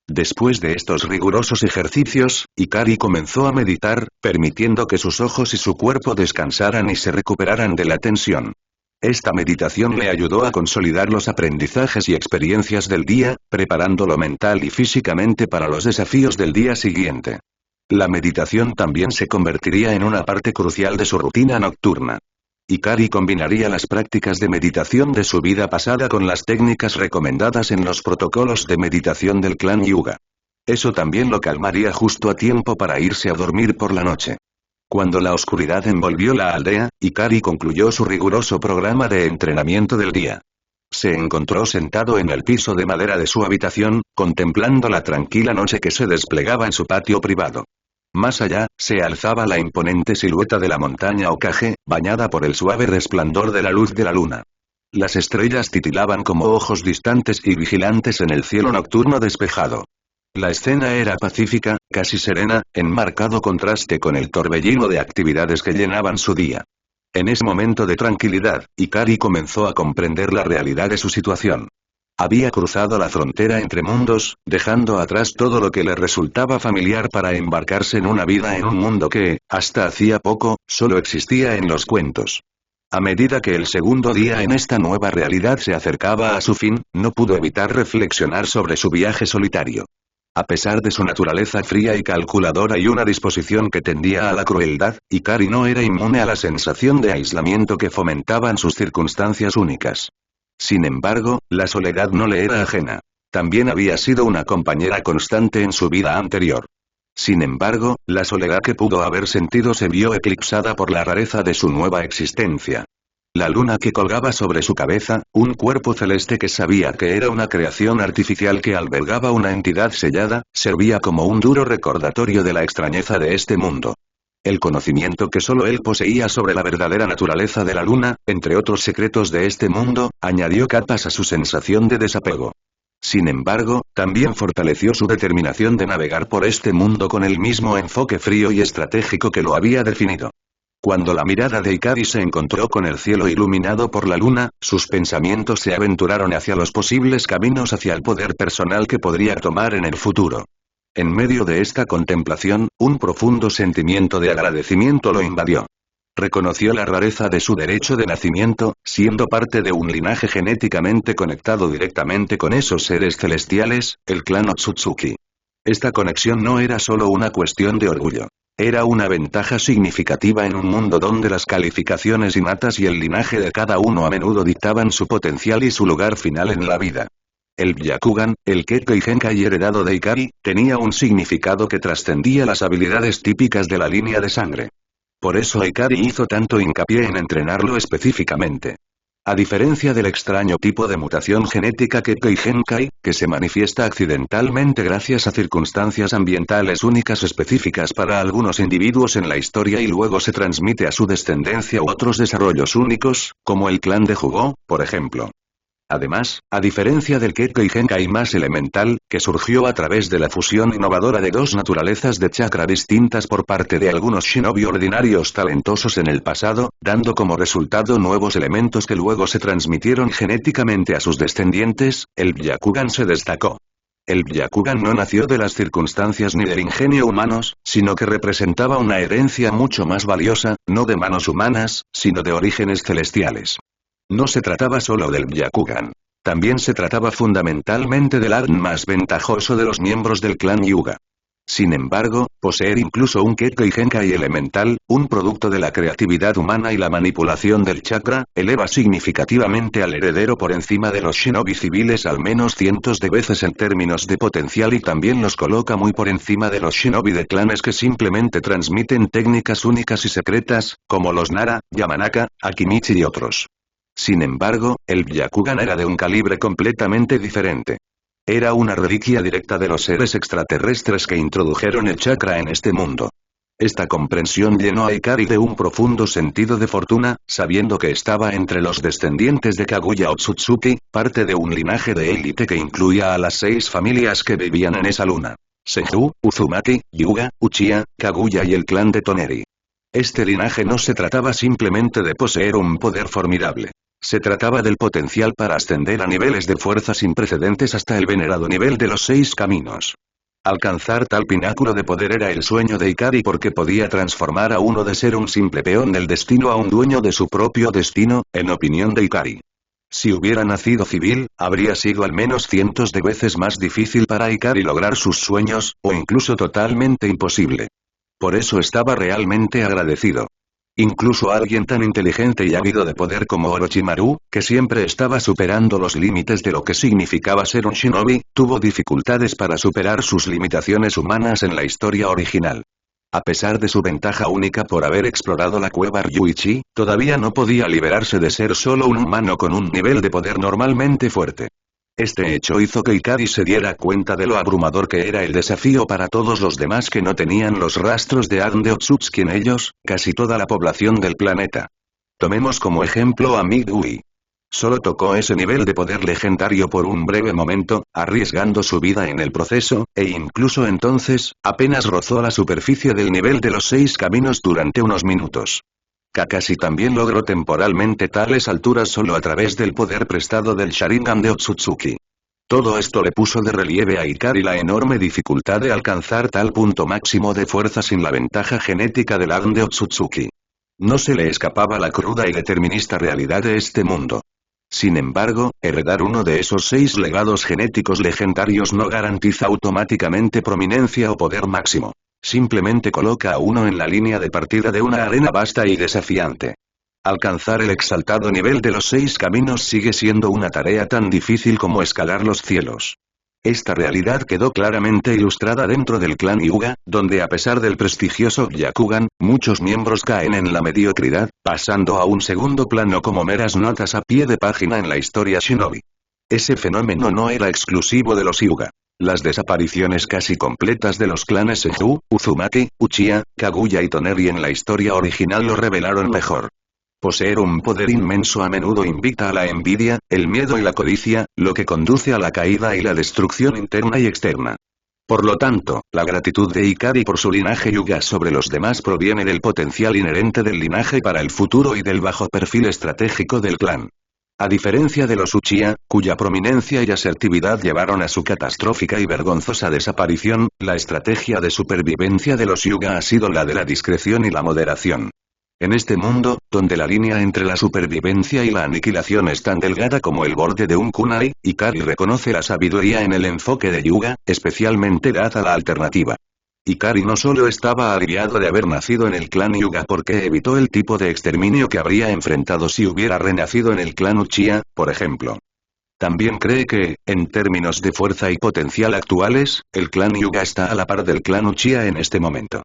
Después de estos rigurosos ejercicios, Ikari comenzó a meditar, permitiendo que sus ojos y su cuerpo descansaran y se recuperaran de la tensión. Esta meditación le ayudó a consolidar los aprendizajes y experiencias del día, preparándolo mental y físicamente para los desafíos del día siguiente. La meditación también se convertiría en una parte crucial de su rutina nocturna. Ikari combinaría las prácticas de meditación de su vida pasada con las técnicas recomendadas en los protocolos de meditación del clan Hyuga. Eso también lo calmaría justo a tiempo para irse a dormir por la noche. Cuando la oscuridad envolvió la aldea, Ikari concluyó su riguroso programa de entrenamiento del día. Se encontró sentado en el piso de madera de su habitación, contemplando la tranquila noche que se desplegaba en su patio privado. Más allá, se alzaba la imponente silueta de la montaña Okage, bañada por el suave resplandor de la luz de la luna. Las estrellas titilaban como ojos distantes y vigilantes en el cielo nocturno despejado. La escena era pacífica, casi serena, en marcado contraste con el torbellino de actividades que llenaban su día. En ese momento de tranquilidad, Ikari comenzó a comprender la realidad de su situación. Había cruzado la frontera entre mundos, dejando atrás todo lo que le resultaba familiar para embarcarse en una vida en un mundo que, hasta hacía poco, solo existía en los cuentos. A medida que el segundo día en esta nueva realidad se acercaba a su fin, no pudo evitar reflexionar sobre su viaje solitario. A pesar de su naturaleza fría y calculadora y una disposición que tendía a la crueldad, Ikari no era inmune a la sensación de aislamiento que fomentaban sus circunstancias únicas. Sin embargo, la soledad no le era ajena. También había sido una compañera constante en su vida anterior. Sin embargo, la soledad que pudo haber sentido se vio eclipsada por la rareza de su nueva existencia. La luna que colgaba sobre su cabeza, un cuerpo celeste que sabía que era una creación artificial que albergaba una entidad sellada, servía como un duro recordatorio de la extrañeza de este mundo. El conocimiento que solo él poseía sobre la verdadera naturaleza de la luna, entre otros secretos de este mundo, añadió capas a su sensación de desapego. Sin embargo, también fortaleció su determinación de navegar por este mundo con el mismo enfoque frío y estratégico que lo había definido. Cuando la mirada de Ikari se encontró con el cielo iluminado por la luna, sus pensamientos se aventuraron hacia los posibles caminos hacia el poder personal que podría tomar en el futuro. En medio de esta contemplación, un profundo sentimiento de agradecimiento lo invadió. Reconoció la rareza de su derecho de nacimiento, siendo parte de un linaje genéticamente conectado directamente con esos seres celestiales, el clan Otsutsuki. Esta conexión no era solo una cuestión de orgullo. Era una ventaja significativa en un mundo donde las calificaciones innatas y el linaje de cada uno a menudo dictaban su potencial y su lugar final en la vida. El Byakugan, el Kekkei Genkai heredado de Ikari, tenía un significado que trascendía las habilidades típicas de la línea de sangre. Por eso Ikari hizo tanto hincapié en entrenarlo específicamente. A diferencia del extraño tipo de mutación genética Kekkei Genkai, que se manifiesta accidentalmente gracias a circunstancias ambientales únicas específicas para algunos individuos en la historia y luego se transmite a su descendencia u otros desarrollos únicos, como el clan de Jugó, por ejemplo. Además, a diferencia del Kekkei Genkai más elemental, que surgió a través de la fusión innovadora de dos naturalezas de chakra distintas por parte de algunos shinobi ordinarios talentosos en el pasado, dando como resultado nuevos elementos que luego se transmitieron genéticamente a sus descendientes, el Byakugan se destacó. El Byakugan no nació de las circunstancias ni del ingenio humanos, sino que representaba una herencia mucho más valiosa, no de manos humanas, sino de orígenes celestiales. No se trataba solo del Byakugan. También se trataba fundamentalmente del ADN más ventajoso de los miembros del clan Hyuga. Sin embargo, poseer incluso un Kekkei Genkai elemental, un producto de la creatividad humana y la manipulación del chakra, eleva significativamente al heredero por encima de los shinobi civiles al menos cientos de veces en términos de potencial y también los coloca muy por encima de los shinobi de clanes que simplemente transmiten técnicas únicas y secretas, como los Nara, Yamanaka, Akimichi y otros. Sin embargo, el Byakugan era de un calibre completamente diferente. Era una reliquia directa de los seres extraterrestres que introdujeron el chakra en este mundo. Esta comprensión llenó a Ikari de un profundo sentido de fortuna, sabiendo que estaba entre los descendientes de Kaguya Otsutsuki, parte de un linaje de élite que incluía a las 6 familias que vivían en esa luna. Senju, Uzumaki, Hyuga, Uchiha, Kaguya y el clan de Toneri. Este linaje no se trataba simplemente de poseer un poder formidable. Se trataba del potencial para ascender a niveles de fuerza sin precedentes hasta el venerado nivel de los 6 caminos. Alcanzar tal pináculo de poder era el sueño de Ikari porque podía transformar a uno de ser un simple peón del destino a un dueño de su propio destino, en opinión de Ikari. Si hubiera nacido civil, habría sido al menos cientos de veces más difícil para Ikari lograr sus sueños, o incluso totalmente imposible. Por eso estaba realmente agradecido. Incluso alguien tan inteligente y ávido de poder como Orochimaru, que siempre estaba superando los límites de lo que significaba ser un shinobi, tuvo dificultades para superar sus limitaciones humanas en la historia original. A pesar de su ventaja única por haber explorado la cueva Ryuichi, todavía no podía liberarse de ser solo un humano con un nivel de poder normalmente fuerte. Este hecho hizo que Ikari se diera cuenta de lo abrumador que era el desafío para todos los demás que no tenían los rastros de ADN de Otsutsuki en ellos, casi toda la población del planeta. Tomemos como ejemplo a Midway. Solo tocó ese nivel de poder legendario por un breve momento, arriesgando su vida en el proceso, e incluso entonces, apenas rozó la superficie del nivel de los 6 caminos durante unos minutos. Kakashi también logró temporalmente tales alturas solo a través del poder prestado del Sharingan de Otsutsuki. Todo esto le puso de relieve a Ikari la enorme dificultad de alcanzar tal punto máximo de fuerza sin la ventaja genética del ADN de Otsutsuki. No se le escapaba la cruda y determinista realidad de este mundo. Sin embargo, heredar uno de esos 6 legados genéticos legendarios no garantiza automáticamente prominencia o poder máximo. Simplemente coloca a uno en la línea de partida de una arena vasta y desafiante. Alcanzar el exaltado nivel de los 6 caminos sigue siendo una tarea tan difícil como escalar los cielos. Esta realidad quedó claramente ilustrada dentro del clan Hyuga, donde a pesar del prestigioso Byakugan, muchos miembros caen en la mediocridad, pasando a un segundo plano como meras notas a pie de página en la historia shinobi. Ese fenómeno no era exclusivo de los Hyuga. Las desapariciones casi completas de los clanes Seiju, Uzumaki, Uchiha, Kaguya y Toneri en la historia original lo revelaron mejor. Poseer un poder inmenso a menudo invita a la envidia, el miedo y la codicia, lo que conduce a la caída y la destrucción interna y externa. Por lo tanto, la gratitud de Ikari por su linaje Hyuga sobre los demás proviene del potencial inherente del linaje para el futuro y del bajo perfil estratégico del clan. A diferencia de los Uchiha, cuya prominencia y asertividad llevaron a su catastrófica y vergonzosa desaparición, la estrategia de supervivencia de los Hyuga ha sido la de la discreción y la moderación. En este mundo, donde la línea entre la supervivencia y la aniquilación es tan delgada como el borde de un kunai, Ikari reconoce la sabiduría en el enfoque de Hyuga, especialmente dada la alternativa. Ikari no solo estaba aliviado de haber nacido en el clan Hyuga porque evitó el tipo de exterminio que habría enfrentado si hubiera renacido en el clan Uchiha, por ejemplo. También cree que, en términos de fuerza y potencial actuales, el clan Hyuga está a la par del clan Uchiha en este momento.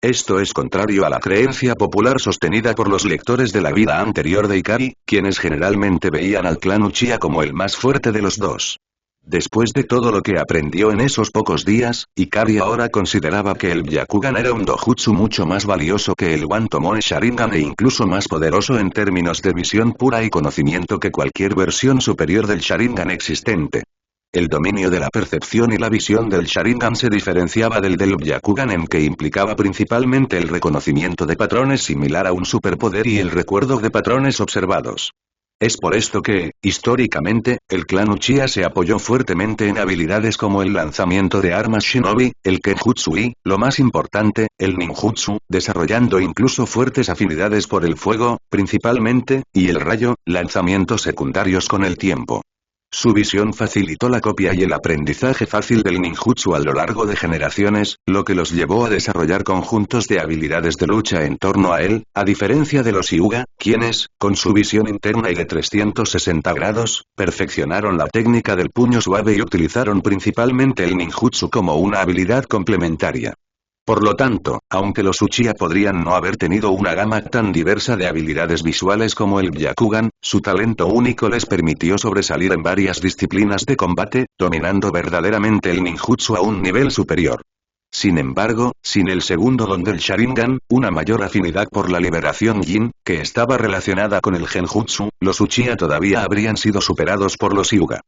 Esto es contrario a la creencia popular sostenida por los lectores de la vida anterior de Ikari, quienes generalmente veían al clan Uchiha como el más fuerte de los dos. Después de todo lo que aprendió en esos pocos días, Ikari ahora consideraba que el Byakugan era un dojutsu mucho más valioso que el One Tomoe Sharingan e incluso más poderoso en términos de visión pura y conocimiento que cualquier versión superior del Sharingan existente. El dominio de la percepción y la visión del Sharingan se diferenciaba del Byakugan en que implicaba principalmente el reconocimiento de patrones similar a un superpoder y el recuerdo de patrones observados. Es por esto que, históricamente, el clan Uchiha se apoyó fuertemente en habilidades como el lanzamiento de armas shinobi, el kenjutsu y, lo más importante, el ninjutsu, desarrollando incluso fuertes afinidades por el fuego, principalmente, y el rayo, lanzamientos secundarios con el tiempo. Su visión facilitó la copia y el aprendizaje fácil del ninjutsu a lo largo de generaciones, lo que los llevó a desarrollar conjuntos de habilidades de lucha en torno a él, a diferencia de los Hyuga, quienes, con su visión interna y de 360 grados, perfeccionaron la técnica del puño suave y utilizaron principalmente el ninjutsu como una habilidad complementaria. Por lo tanto, aunque los Uchiha podrían no haber tenido una gama tan diversa de habilidades visuales como el Byakugan, su talento único les permitió sobresalir en varias disciplinas de combate, dominando verdaderamente el ninjutsu a un nivel superior. Sin embargo, sin el segundo don del Sharingan, una mayor afinidad por la liberación Yin, que estaba relacionada con el Genjutsu, los Uchiha todavía habrían sido superados por los Hyuga.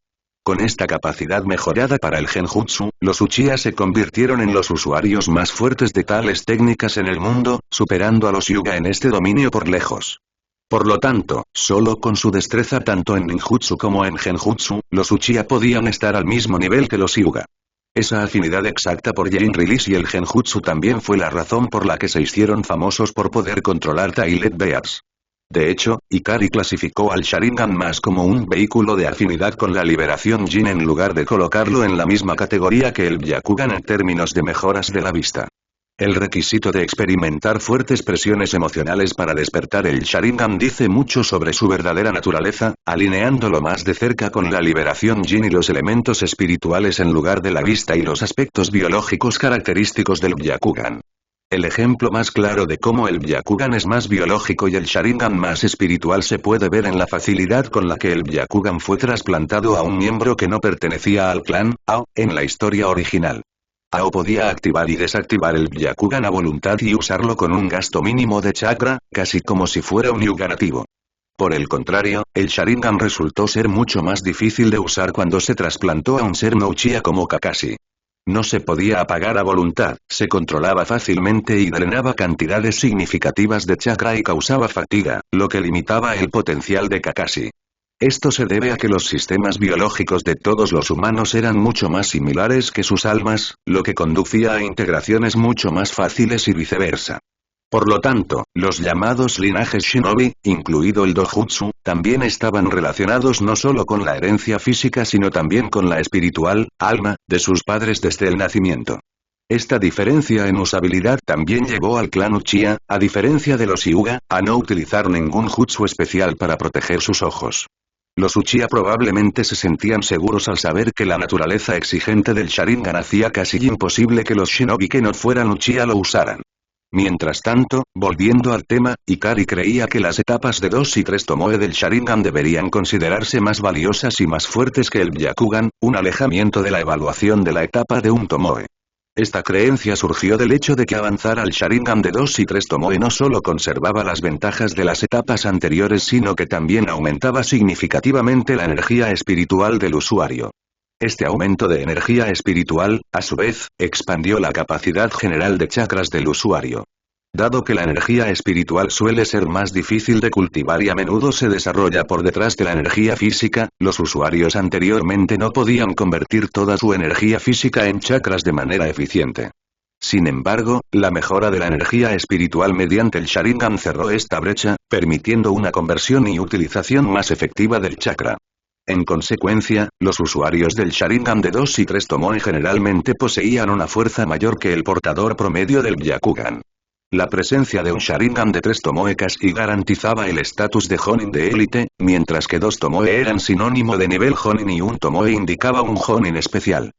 Con esta capacidad mejorada para el Genjutsu, los Uchiha se convirtieron en los usuarios más fuertes de tales técnicas en el mundo, superando a los Hyuga en este dominio por lejos. Por lo tanto, solo con su destreza tanto en ninjutsu como en genjutsu, los Uchiha podían estar al mismo nivel que los Hyuga. Esa afinidad exacta por Yin Release y el genjutsu también fue la razón por la que se hicieron famosos por poder controlar Toilet Bears. De hecho, Ikari clasificó al Sharingan más como un vehículo de afinidad con la liberación Yin en lugar de colocarlo en la misma categoría que el Byakugan en términos de mejoras de la vista. El requisito de experimentar fuertes presiones emocionales para despertar el Sharingan dice mucho sobre su verdadera naturaleza, alineándolo más de cerca con la liberación Yin y los elementos espirituales en lugar de la vista y los aspectos biológicos característicos del Byakugan. El ejemplo más claro de cómo el Byakugan es más biológico y el Sharingan más espiritual se puede ver en la facilidad con la que el Byakugan fue trasplantado a un miembro que no pertenecía al clan Ao, en la historia original. Ao podía activar y desactivar el Byakugan a voluntad y usarlo con un gasto mínimo de chakra, casi como si fuera un Hyuga nativo. Por el contrario, el Sharingan resultó ser mucho más difícil de usar cuando se trasplantó a un ser no Uchiha como Kakashi. No se podía apagar a voluntad, se controlaba fácilmente y drenaba cantidades significativas de chakra y causaba fatiga, lo que limitaba el potencial de Kakashi. Esto se debe a que los sistemas biológicos de todos los humanos eran mucho más similares que sus almas, lo que conducía a integraciones mucho más fáciles y viceversa. Por lo tanto, los llamados linajes shinobi, incluido el dojutsu, también estaban relacionados no solo con la herencia física sino también con la espiritual, alma, de sus padres desde el nacimiento. Esta diferencia en usabilidad también llevó al clan Uchiha, a diferencia de los Hyuga, a no utilizar ningún jutsu especial para proteger sus ojos. Los Uchiha probablemente se sentían seguros al saber que la naturaleza exigente del Sharingan hacía casi imposible que los shinobi que no fueran Uchiha lo usaran. Mientras tanto, volviendo al tema, Ikari creía que las etapas de 2 y 3 Tomoe del Sharingan deberían considerarse más valiosas y más fuertes que el Byakugan, un alejamiento de la evaluación de la etapa de un Tomoe. Esta creencia surgió del hecho de que avanzar al Sharingan de 2 y 3 Tomoe no solo conservaba las ventajas de las etapas anteriores sino que también aumentaba significativamente la energía espiritual del usuario. Este aumento de energía espiritual, a su vez, expandió la capacidad general de chakras del usuario. Dado que la energía espiritual suele ser más difícil de cultivar y a menudo se desarrolla por detrás de la energía física, los usuarios anteriormente no podían convertir toda su energía física en chakras de manera eficiente. Sin embargo, la mejora de la energía espiritual mediante el Sharingan cerró esta brecha, permitiendo una conversión y utilización más efectiva del chakra. En consecuencia, los usuarios del Sharingan de 2 y 3 Tomoe generalmente poseían una fuerza mayor que el portador promedio del Byakugan. La presencia de un Sharingan de 3 Tomoe casi garantizaba el estatus de Jonin de élite, mientras que 2 Tomoe eran sinónimo de nivel Jonin y un Tomoe indicaba un Jonin especial.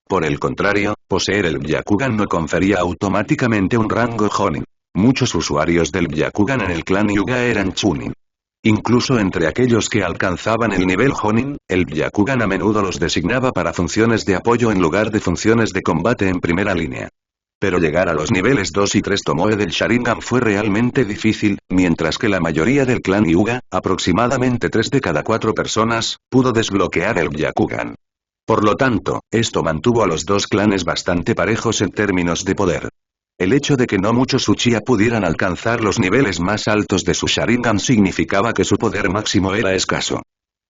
Por el contrario, poseer el Byakugan no confería automáticamente un rango Jonin. Muchos usuarios del Byakugan en el clan Hyuga eran Chunin. Incluso entre aquellos que alcanzaban el nivel Jonin, el Byakugan a menudo los designaba para funciones de apoyo en lugar de funciones de combate en primera línea. Pero llegar a los niveles 2 y 3 Tomoe del Sharingan fue realmente difícil, mientras que la mayoría del clan Hyuga, aproximadamente 3 de cada 4 personas, pudo desbloquear el Byakugan. Por lo tanto, esto mantuvo a los dos clanes bastante parejos en términos de poder. El hecho de que no muchos Uchiha pudieran alcanzar los niveles más altos de su Sharingan significaba que su poder máximo era escaso.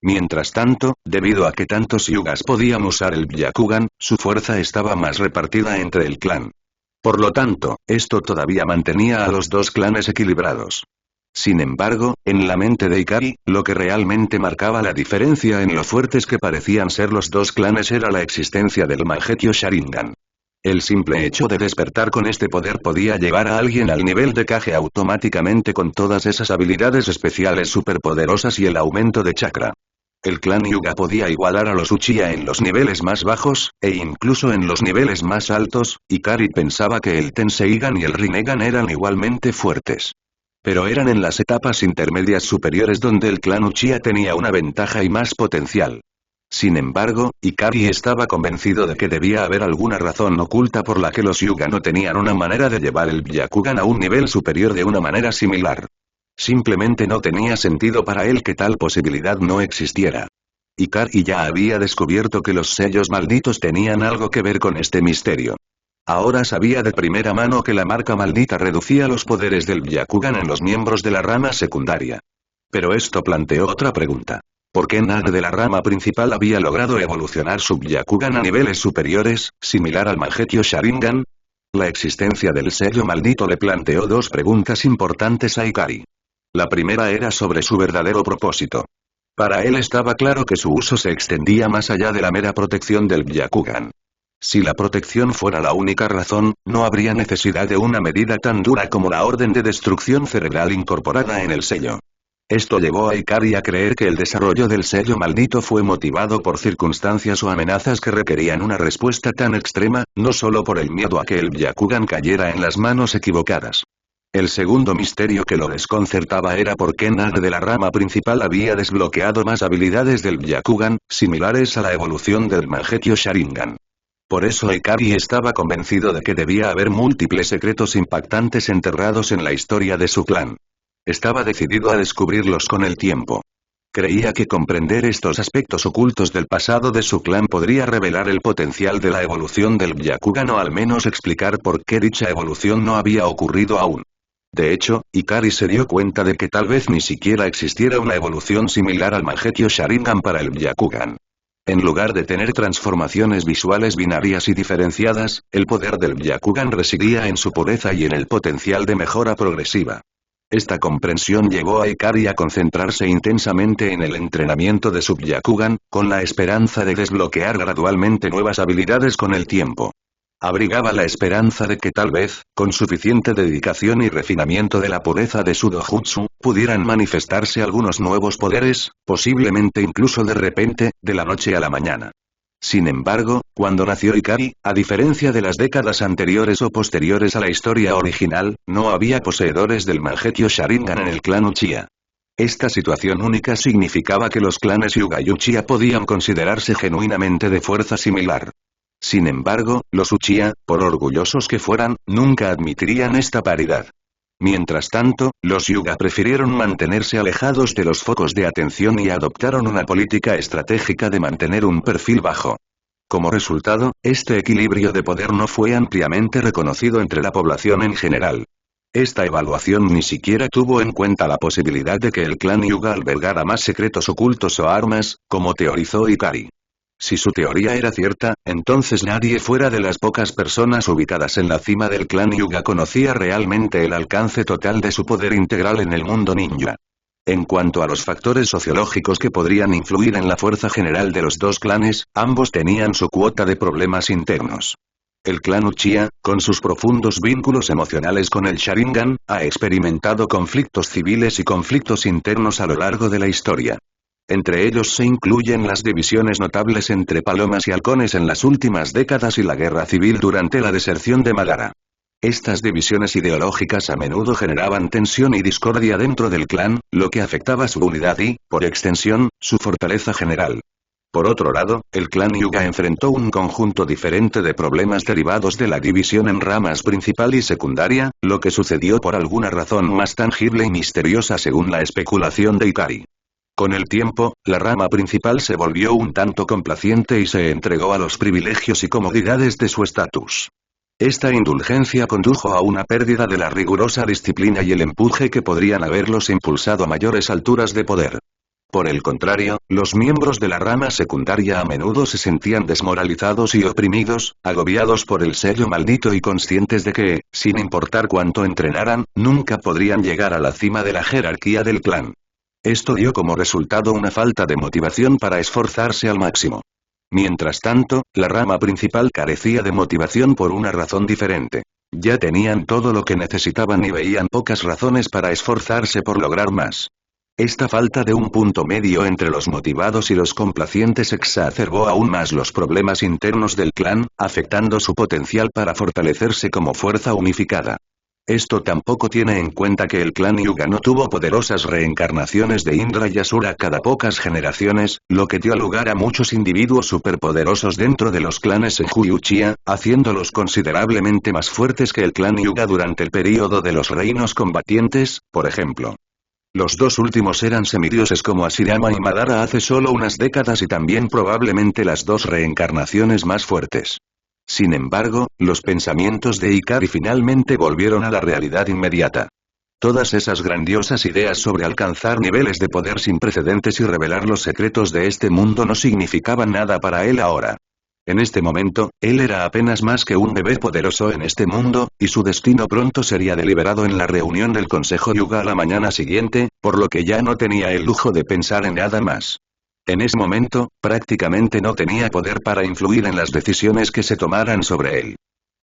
Mientras tanto, debido a que tantos Hyugas podían usar el Byakugan, su fuerza estaba más repartida entre el clan. Por lo tanto, esto todavía mantenía a los dos clanes equilibrados. Sin embargo, en la mente de Ikari, lo que realmente marcaba la diferencia en lo fuertes que parecían ser los dos clanes era la existencia del Mangekyō Sharingan. El simple hecho de despertar con este poder podía llevar a alguien al nivel de Kage automáticamente con todas esas habilidades especiales superpoderosas y el aumento de chakra. El clan Hyuga podía igualar a los Uchiha en los niveles más bajos, e incluso en los niveles más altos. Ikari pensaba que el Tenseigan y el Rinnegan eran igualmente fuertes. Pero eran en las etapas intermedias superiores donde el clan Uchiha tenía una ventaja y más potencial. Sin embargo, Ikari estaba convencido de que debía haber alguna razón oculta por la que los Hyuga no tenían una manera de llevar el Byakugan a un nivel superior de una manera similar. Simplemente no tenía sentido para él que tal posibilidad no existiera. Ikari ya había descubierto que los sellos malditos tenían algo que ver con este misterio. Ahora sabía de primera mano que la marca maldita reducía los poderes del Byakugan en los miembros de la rama secundaria. Pero esto planteó otra pregunta. ¿Por qué nadie de la rama principal había logrado evolucionar su Byakugan a niveles superiores, similar al Mangekyō Sharingan? La existencia del sello maldito le planteó dos preguntas importantes a Ikari. La primera era sobre su verdadero propósito. Para él estaba claro que su uso se extendía más allá de la mera protección del Byakugan. Si la protección fuera la única razón, no habría necesidad de una medida tan dura como la orden de destrucción cerebral incorporada en el sello. Esto llevó a Ikari a creer que el desarrollo del sello maldito fue motivado por circunstancias o amenazas que requerían una respuesta tan extrema, no solo por el miedo a que el Byakugan cayera en las manos equivocadas. El segundo misterio que lo desconcertaba era por qué nadie de la rama principal había desbloqueado más habilidades del Byakugan, similares a la evolución del Mangekyō Sharingan. Por eso Ikari estaba convencido de que debía haber múltiples secretos impactantes enterrados en la historia de su clan. Estaba decidido a descubrirlos con el tiempo. Creía que comprender estos aspectos ocultos del pasado de su clan podría revelar el potencial de la evolución del Byakugan o al menos explicar por qué dicha evolución no había ocurrido aún. De hecho, Ikari se dio cuenta de que tal vez ni siquiera existiera una evolución similar al Mangekyō Sharingan para el Byakugan. En lugar de tener transformaciones visuales binarias y diferenciadas, el poder del Byakugan residía en su pureza y en el potencial de mejora progresiva. Esta comprensión llevó a Ikari a concentrarse intensamente en el entrenamiento de su Byakugan, con la esperanza de desbloquear gradualmente nuevas habilidades con el tiempo. Abrigaba la esperanza de que tal vez, con suficiente dedicación y refinamiento de la pureza de su dojutsu, pudieran manifestarse algunos nuevos poderes, posiblemente incluso de repente, de la noche a la mañana. Sin embargo, cuando nació Ikari, a diferencia de las décadas anteriores o posteriores a la historia original, no había poseedores del Mangekyo Sharingan en el clan Uchiha. Esta situación única significaba que los clanes Hyuga y Uchiha podían considerarse genuinamente de fuerza similar. Sin embargo, los Uchiha, por orgullosos que fueran, nunca admitirían esta paridad. Mientras tanto, los Hyuga prefirieron mantenerse alejados de los focos de atención y adoptaron una política estratégica de mantener un perfil bajo. Como resultado, este equilibrio de poder no fue ampliamente reconocido entre la población en general. Esta evaluación ni siquiera tuvo en cuenta la posibilidad de que el clan Hyuga albergara más secretos ocultos o armas, como teorizó Ikari. Si su teoría era cierta, entonces nadie fuera de las pocas personas ubicadas en la cima del clan Hyuga conocía realmente el alcance total de su poder integral en el mundo ninja. En cuanto a los factores sociológicos que podrían influir en la fuerza general de los dos clanes, ambos tenían su cuota de problemas internos. El clan Uchiha, con sus profundos vínculos emocionales con el Sharingan, ha experimentado conflictos civiles y conflictos internos a lo largo de la historia. Entre ellos se incluyen las divisiones notables entre palomas y halcones en las últimas décadas y la guerra civil durante la deserción de Madara. Estas divisiones ideológicas a menudo generaban tensión y discordia dentro del clan, lo que afectaba su unidad y, por extensión, su fortaleza general. Por otro lado, el clan Hyuga enfrentó un conjunto diferente de problemas derivados de la división en ramas principal y secundaria, lo que sucedió por alguna razón más tangible y misteriosa según la especulación de Ikari. Con el tiempo, la rama principal se volvió un tanto complaciente y se entregó a los privilegios y comodidades de su estatus. Esta indulgencia condujo a una pérdida de la rigurosa disciplina y el empuje que podrían haberlos impulsado a mayores alturas de poder. Por el contrario, los miembros de la rama secundaria a menudo se sentían desmoralizados y oprimidos, agobiados por el sello maldito y conscientes de que, sin importar cuánto entrenaran, nunca podrían llegar a la cima de la jerarquía del clan. Esto dio como resultado una falta de motivación para esforzarse al máximo. Mientras tanto, la rama principal carecía de motivación por una razón diferente. Ya tenían todo lo que necesitaban y veían pocas razones para esforzarse por lograr más. Esta falta de un punto medio entre los motivados y los complacientes exacerbó aún más los problemas internos del clan, afectando su potencial para fortalecerse como fuerza unificada. Esto tampoco tiene en cuenta que el clan Hyuga no tuvo poderosas reencarnaciones de Indra y Asura cada pocas generaciones, lo que dio lugar a muchos individuos superpoderosos dentro de los clanes Senju y Uchiha, haciéndolos considerablemente más fuertes que el clan Hyuga durante el período de los reinos combatientes, por ejemplo. Los dos últimos eran semidioses como Hashirama y Madara hace solo unas décadas y también probablemente las dos reencarnaciones más fuertes. Sin embargo, los pensamientos de Ikari finalmente volvieron a la realidad inmediata. Todas esas grandiosas ideas sobre alcanzar niveles de poder sin precedentes y revelar los secretos de este mundo no significaban nada para él ahora. En este momento, él era apenas más que un bebé poderoso en este mundo, y su destino pronto sería deliberado en la reunión del Consejo Hyuga a la mañana siguiente, por lo que ya no tenía el lujo de pensar en nada más. En ese momento, prácticamente no tenía poder para influir en las decisiones que se tomaran sobre él.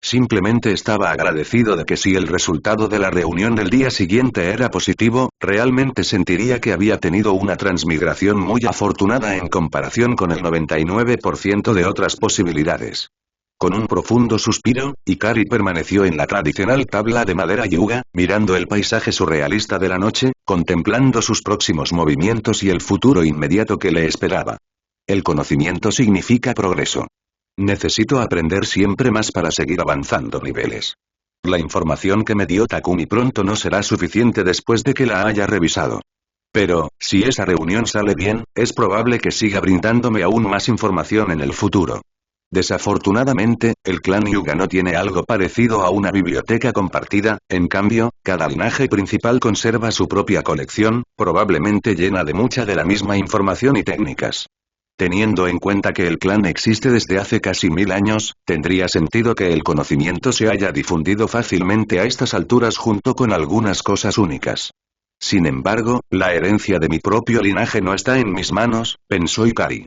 Simplemente estaba agradecido de que si el resultado de la reunión del día siguiente era positivo, realmente sentiría que había tenido una transmigración muy afortunada en comparación con el 99% de otras posibilidades. Con un profundo suspiro, Ikari permaneció en la tradicional tabla de madera Hyuga, mirando el paisaje surrealista de la noche, contemplando sus próximos movimientos y el futuro inmediato que le esperaba. El conocimiento significa progreso. Necesito aprender siempre más para seguir avanzando niveles. La información que me dio Takumi pronto no será suficiente después de que la haya revisado. Pero, si esa reunión sale bien, es probable que siga brindándome aún más información en el futuro. Desafortunadamente, el clan Hyuga no tiene algo parecido a una biblioteca compartida, en cambio, cada linaje principal conserva su propia colección, probablemente llena de mucha de la misma información y técnicas. Teniendo en cuenta que el clan existe desde hace casi 1000 años, tendría sentido que el conocimiento se haya difundido fácilmente a estas alturas junto con algunas cosas únicas. Sin embargo, la herencia de mi propio linaje no está en mis manos, pensó Ikari.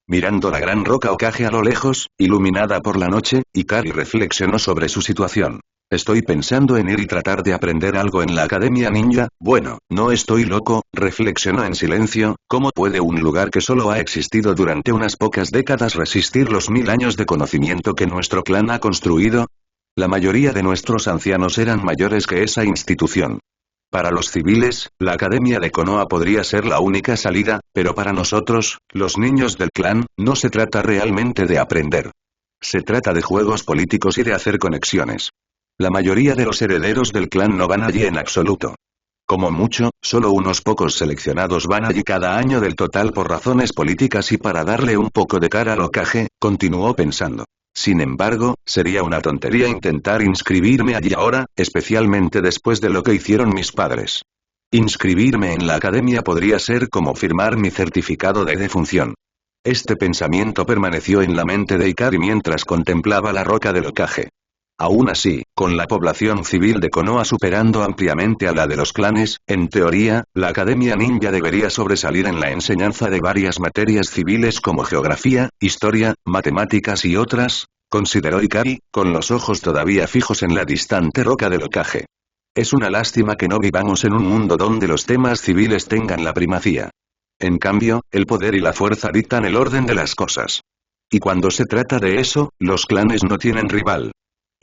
Mirando la gran roca Hokage a lo lejos, iluminada por la noche, Ikari reflexionó sobre su situación. Estoy pensando en ir y tratar de aprender algo en la Academia Ninja. Bueno, no estoy loco, reflexionó en silencio. ¿Cómo puede un lugar que solo ha existido durante unas pocas décadas resistir los 1000 años de conocimiento que nuestro clan ha construido? La mayoría de nuestros ancianos eran mayores que esa institución. Para los civiles, la Academia de Konoha podría ser la única salida, pero para nosotros, los niños del clan, no se trata realmente de aprender. Se trata de juegos políticos y de hacer conexiones. La mayoría de los herederos del clan no van allí en absoluto. Como mucho, solo unos pocos seleccionados van allí cada año del total por razones políticas y para darle un poco de cara al Hokage, continuó pensando. Sin embargo, sería una tontería intentar inscribirme allí ahora, especialmente después de lo que hicieron mis padres. Inscribirme en la academia podría ser como firmar mi certificado de defunción. Este pensamiento permaneció en la mente de Ikari mientras contemplaba la roca del Hokage. Aún así, con la población civil de Konoha superando ampliamente a la de los clanes, en teoría, la Academia Ninja debería sobresalir en la enseñanza de varias materias civiles como geografía, historia, matemáticas y otras, consideró Ikari, con los ojos todavía fijos en la distante roca del Hokage. Es una lástima que no vivamos en un mundo donde los temas civiles tengan la primacía. En cambio, el poder y la fuerza dictan el orden de las cosas. Y cuando se trata de eso, los clanes no tienen rival.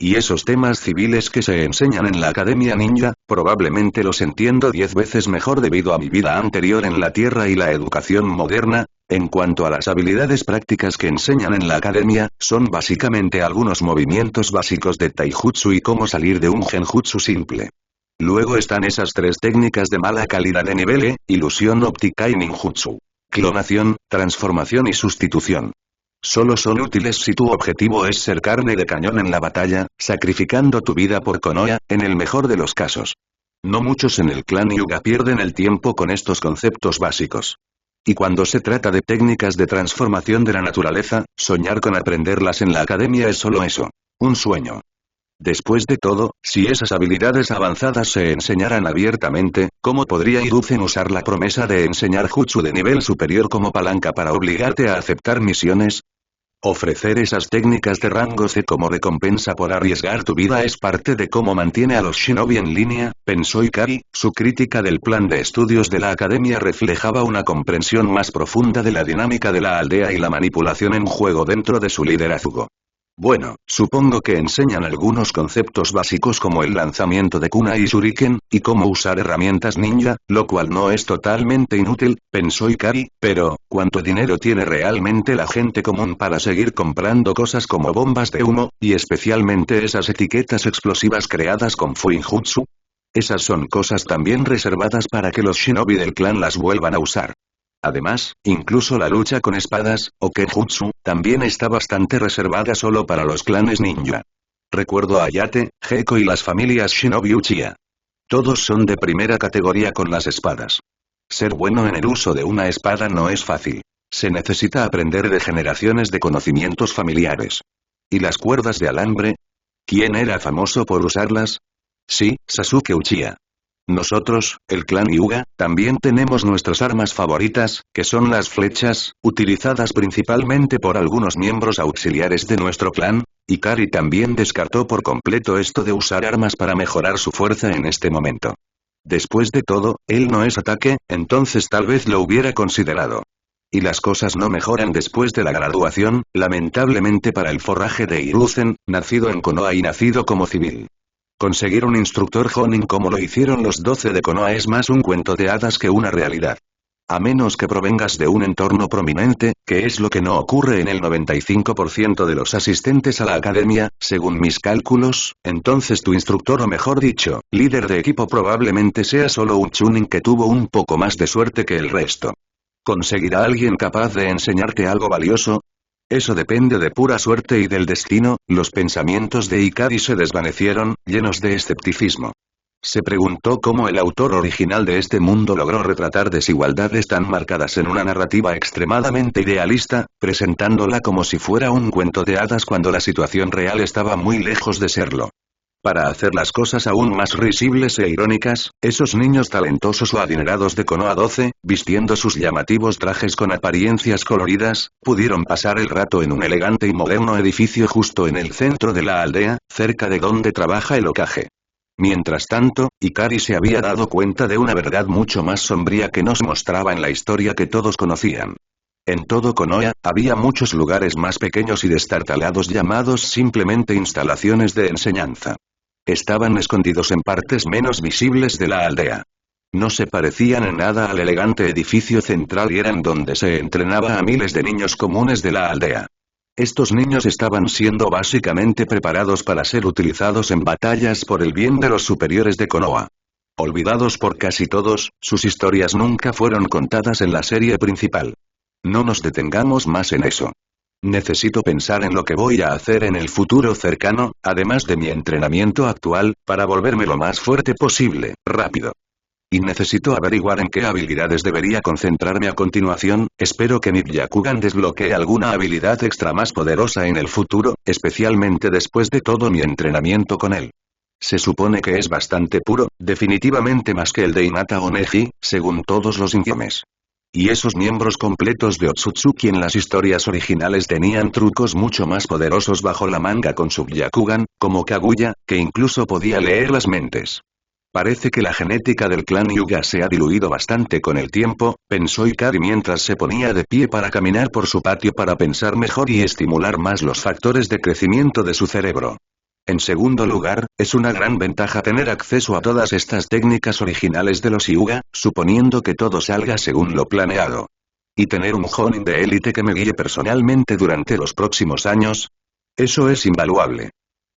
Y esos temas civiles que se enseñan en la Academia Ninja, probablemente los entiendo 10 veces mejor debido a mi vida anterior en la Tierra y la educación moderna. En cuanto a las habilidades prácticas que enseñan en la Academia, son básicamente algunos movimientos básicos de Taijutsu y cómo salir de un genjutsu simple. Luego están esas 3 técnicas de mala calidad de nivel E, ilusión óptica y ninjutsu. Clonación, transformación y sustitución. Solo son útiles si tu objetivo es ser carne de cañón en la batalla, sacrificando tu vida por Konoha, en el mejor de los casos. No muchos en el clan Hyuga pierden el tiempo con estos conceptos básicos. Y cuando se trata de técnicas de transformación de la naturaleza, soñar con aprenderlas en la academia es solo eso. Un sueño. Después de todo, si esas habilidades avanzadas se enseñaran abiertamente, ¿cómo podría Hiruzen usar la promesa de enseñar jutsu de nivel superior como palanca para obligarte a aceptar misiones? Ofrecer esas técnicas de rango C como recompensa por arriesgar tu vida es parte de cómo mantiene a los shinobi en línea, pensó Ikari. Su crítica del plan de estudios de la academia reflejaba una comprensión más profunda de la dinámica de la aldea y la manipulación en juego dentro de su liderazgo. Bueno, supongo que enseñan algunos conceptos básicos como el lanzamiento de kunai y shuriken, y cómo usar herramientas ninja, lo cual no es totalmente inútil, pensó Ikari, pero, ¿cuánto dinero tiene realmente la gente común para seguir comprando cosas como bombas de humo, y especialmente esas etiquetas explosivas creadas con Fuinjutsu? Esas son cosas también reservadas para que los shinobi del clan las vuelvan a usar. Además, incluso la lucha con espadas, o Kenjutsu, también está bastante reservada solo para los clanes ninja. Recuerdo a Ayate, Gekko y las familias Shinobi Uchiha. Todos son de primera categoría con las espadas. Ser bueno en el uso de una espada no es fácil. Se necesita aprender de generaciones de conocimientos familiares. ¿Y las cuerdas de alambre? ¿Quién era famoso por usarlas? Sí, Sasuke Uchiha. Nosotros, el clan Hyuga, también tenemos nuestras armas favoritas, que son las flechas, utilizadas principalmente por algunos miembros auxiliares de nuestro clan. Ikari también descartó por completo esto de usar armas para mejorar su fuerza en este momento. Después de todo, él no es ataque, entonces tal vez lo hubiera considerado. Y las cosas no mejoran después de la graduación, lamentablemente para el forraje de Hiruzen, nacido en Konoha y nacido como civil. Conseguir un instructor Jonin como lo hicieron los 12 de Konoha es más un cuento de hadas que una realidad. A menos que provengas de un entorno prominente, que es lo que no ocurre en el 95% de los asistentes a la academia, según mis cálculos, entonces tu instructor o mejor dicho, líder de equipo probablemente sea solo un chunin que tuvo un poco más de suerte que el resto. ¿Conseguirá alguien capaz de enseñarte algo valioso? Eso depende de pura suerte y del destino. Los pensamientos de Ikari se desvanecieron, llenos de escepticismo. Se preguntó cómo el autor original de este mundo logró retratar desigualdades tan marcadas en una narrativa extremadamente idealista, presentándola como si fuera un cuento de hadas cuando la situación real estaba muy lejos de serlo. Para hacer las cosas aún más risibles e irónicas, esos niños talentosos o adinerados de Konoha 12, vistiendo sus llamativos trajes con apariencias coloridas, pudieron pasar el rato en un elegante y moderno edificio justo en el centro de la aldea, cerca de donde trabaja el Hokage. Mientras tanto, Ikari se había dado cuenta de una verdad mucho más sombría que nos mostraba en la historia que todos conocían. En todo Konoha, había muchos lugares más pequeños y destartalados llamados simplemente instalaciones de enseñanza. Estaban escondidos en partes menos visibles de la aldea. No se parecían en nada al elegante edificio central y eran donde se entrenaba a miles de niños comunes de la aldea. Estos niños estaban siendo básicamente preparados para ser utilizados en batallas por el bien de los superiores de Konoha. Olvidados por casi todos, sus historias nunca fueron contadas en la serie principal. No nos detengamos más en eso. Necesito pensar en lo que voy a hacer en el futuro cercano, además de mi entrenamiento actual, para volverme lo más fuerte posible, rápido. Y necesito averiguar en qué habilidades debería concentrarme a continuación. Espero que mi Byakugan desbloquee alguna habilidad extra más poderosa en el futuro, especialmente después de todo mi entrenamiento con él. Se supone que es bastante puro, definitivamente más que el de Hinata o Neji, según todos los informes. Y esos miembros completos de Otsutsuki en las historias originales tenían trucos mucho más poderosos bajo la manga con su Byakugan, como Kaguya, que incluso podía leer las mentes. Parece que la genética del clan Hyuga se ha diluido bastante con el tiempo, pensó Ikari mientras se ponía de pie para caminar por su patio para pensar mejor y estimular más los factores de crecimiento de su cerebro. En segundo lugar, es una gran ventaja tener acceso a todas estas técnicas originales de los Hyuga, suponiendo que todo salga según lo planeado. Y tener un Jonin de élite que me guíe personalmente durante los próximos años. Eso es invaluable.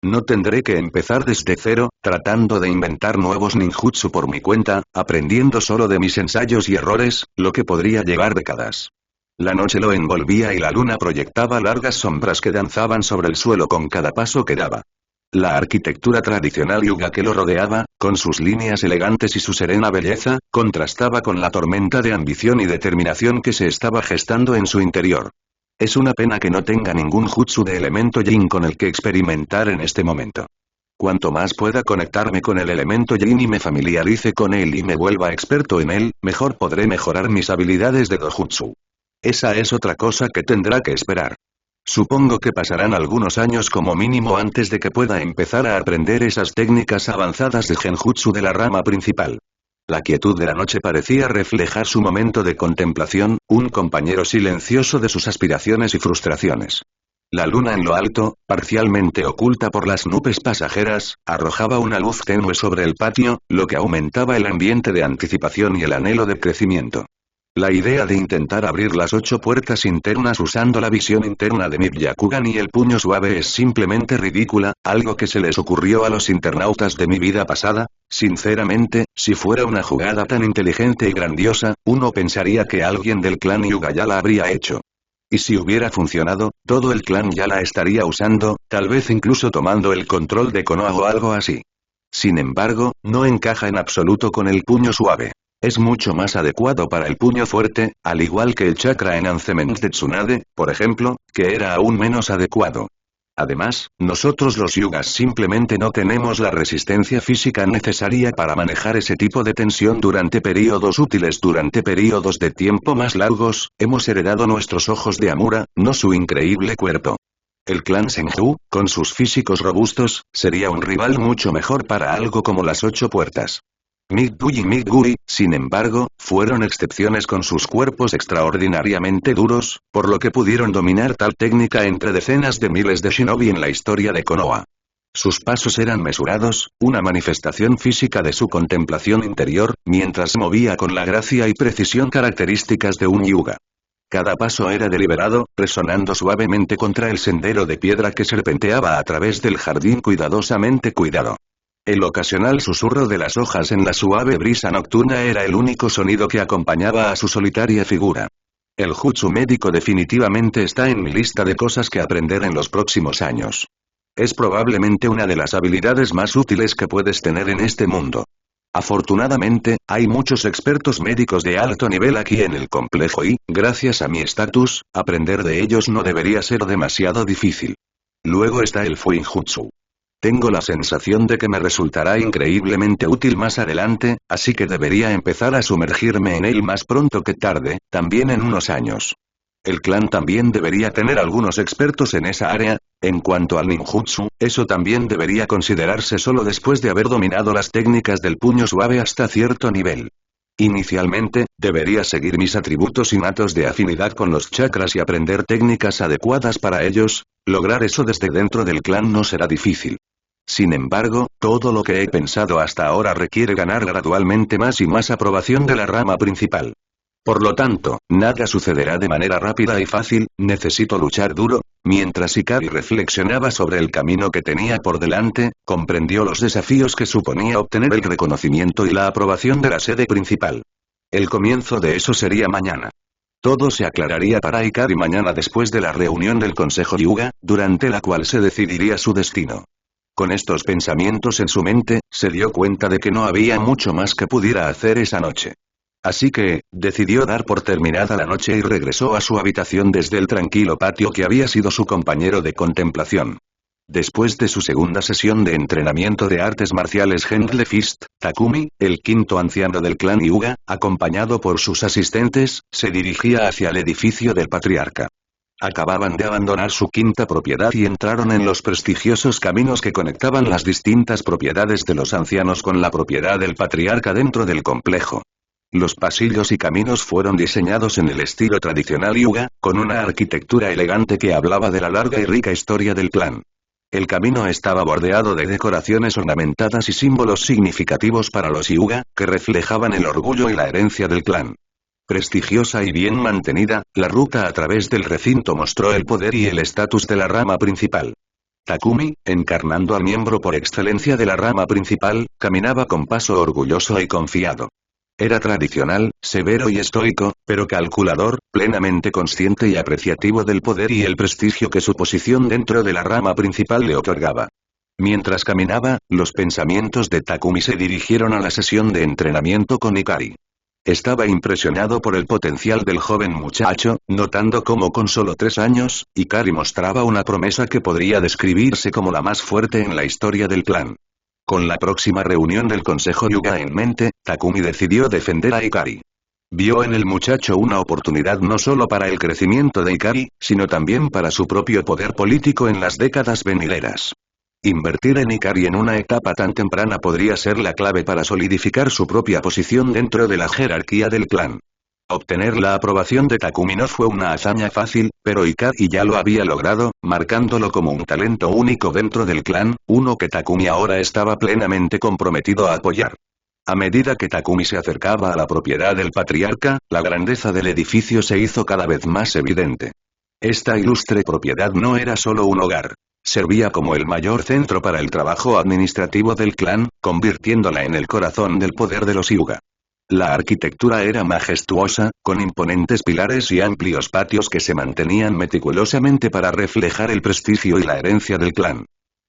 No tendré que empezar desde cero, tratando de inventar nuevos ninjutsu por mi cuenta, aprendiendo solo de mis ensayos y errores, lo que podría llevar décadas. La noche lo envolvía y la luna proyectaba largas sombras que danzaban sobre el suelo con cada paso que daba. La arquitectura tradicional Hyuga que lo rodeaba, con sus líneas elegantes y su serena belleza, contrastaba con la tormenta de ambición y determinación que se estaba gestando en su interior. Es una pena que no tenga ningún jutsu de elemento yin con el que experimentar en este momento. Cuanto más pueda conectarme con el elemento yin y me familiarice con él y me vuelva experto en él, mejor podré mejorar mis habilidades de dojutsu. Esa es otra cosa que tendrá que esperar. Supongo que pasarán algunos años como mínimo antes de que pueda empezar a aprender esas técnicas avanzadas de genjutsu de la rama principal. La quietud de la noche parecía reflejar su momento de contemplación, un compañero silencioso de sus aspiraciones y frustraciones. La luna en lo alto, parcialmente oculta por las nubes pasajeras, arrojaba una luz tenue sobre el patio, lo que aumentaba el ambiente de anticipación y el anhelo de crecimiento. La idea de intentar abrir las 8 puertas internas usando la visión interna de mi Byakugan y el puño suave es simplemente ridícula, algo que se les ocurrió a los internautas de mi vida pasada. Sinceramente, si fuera una jugada tan inteligente y grandiosa, uno pensaría que alguien del clan Hyuga ya la habría hecho. Y si hubiera funcionado, todo el clan ya la estaría usando, tal vez incluso tomando el control de Konoha o algo así. Sin embargo, no encaja en absoluto con el puño suave. Es mucho más adecuado para el puño fuerte, al igual que el chakra enhancement de Tsunade, por ejemplo, que era aún menos adecuado. Además, nosotros los Hyugas simplemente no tenemos la resistencia física necesaria para manejar ese tipo de tensión durante períodos útiles. Durante períodos de tiempo más largos, hemos heredado nuestros ojos de Amura, no su increíble cuerpo. El clan Senju, con sus físicos robustos, sería un rival mucho mejor para algo como las 8 puertas. Migdu y Miguri, sin embargo, fueron excepciones con sus cuerpos extraordinariamente duros, por lo que pudieron dominar tal técnica entre decenas de miles de shinobi en la historia de Konoha. Sus pasos eran mesurados, una manifestación física de su contemplación interior, mientras se movía con la gracia y precisión características de un Hyuga. Cada paso era deliberado, resonando suavemente contra el sendero de piedra que serpenteaba a través del jardín cuidadosamente cuidado. El ocasional susurro de las hojas en la suave brisa nocturna era el único sonido que acompañaba a su solitaria figura. El jutsu médico definitivamente está en mi lista de cosas que aprender en los próximos años. Es probablemente una de las habilidades más útiles que puedes tener en este mundo. Afortunadamente, hay muchos expertos médicos de alto nivel aquí en el complejo y, gracias a mi estatus, aprender de ellos no debería ser demasiado difícil. Luego está el Fuinjutsu. Tengo la sensación de que me resultará increíblemente útil más adelante, así que debería empezar a sumergirme en él más pronto que tarde, también en unos años. El clan también debería tener algunos expertos en esa área. En cuanto al ninjutsu, eso también debería considerarse solo después de haber dominado las técnicas del puño suave hasta cierto nivel. Inicialmente, debería seguir mis atributos innatos de afinidad con los chakras y aprender técnicas adecuadas para ellos. Lograr eso desde dentro del clan no será difícil. Sin embargo, todo lo que he pensado hasta ahora requiere ganar gradualmente más y más aprobación de la rama principal. Por lo tanto, nada sucederá de manera rápida y fácil, necesito luchar duro. Mientras Ikari reflexionaba sobre el camino que tenía por delante, comprendió los desafíos que suponía obtener el reconocimiento y la aprobación de la sede principal. El comienzo de eso sería mañana. Todo se aclararía para Ikari mañana después de la reunión del Consejo Hyuga, durante la cual se decidiría su destino. Con estos pensamientos en su mente, se dio cuenta de que no había mucho más que pudiera hacer esa noche. Así que, decidió dar por terminada la noche y regresó a su habitación desde el tranquilo patio que había sido su compañero de contemplación. Después de su segunda sesión de entrenamiento de artes marciales Handle Fist, Takumi, el quinto anciano del clan Hyuga, acompañado por sus asistentes, se dirigía hacia el edificio del patriarca. Acababan de abandonar su quinta propiedad y entraron en los prestigiosos caminos que conectaban las distintas propiedades de los ancianos con la propiedad del patriarca dentro del complejo. Los pasillos y caminos fueron diseñados en el estilo tradicional Hyuga, con una arquitectura elegante que hablaba de la larga y rica historia del clan. El camino estaba bordeado de decoraciones ornamentadas y símbolos significativos para los Hyuga, que reflejaban el orgullo y la herencia del clan. Prestigiosa y bien mantenida, la ruta a través del recinto mostró el poder y el estatus de la rama principal. Takumi, encarnando al miembro por excelencia de la rama principal, caminaba con paso orgulloso y confiado. Era tradicional, severo y estoico, pero calculador, plenamente consciente y apreciativo del poder y el prestigio que su posición dentro de la rama principal le otorgaba. Mientras caminaba, los pensamientos de Takumi se dirigieron a la sesión de entrenamiento con Ikari. Estaba impresionado por el potencial del joven muchacho, notando cómo con solo 3 años, Ikari mostraba una promesa que podría describirse como la más fuerte en la historia del clan. Con la próxima reunión del Consejo Hyuga en mente, Takumi decidió defender a Ikari. Vio en el muchacho una oportunidad no solo para el crecimiento de Ikari, sino también para su propio poder político en las décadas venideras. Invertir en Ikari en una etapa tan temprana podría ser la clave para solidificar su propia posición dentro de la jerarquía del clan. Obtener la aprobación de Takumi no fue una hazaña fácil, pero Ikari ya lo había logrado, marcándolo como un talento único dentro del clan, uno que Takumi ahora estaba plenamente comprometido a apoyar. A medida que Takumi se acercaba a la propiedad del patriarca, la grandeza del edificio se hizo cada vez más evidente. Esta ilustre propiedad no era solo un hogar. Servía como el mayor centro para el trabajo administrativo del clan, convirtiéndola en el corazón del poder de los Hyuga. La arquitectura era majestuosa, con imponentes pilares y amplios patios que se mantenían meticulosamente para reflejar el prestigio y la herencia del clan.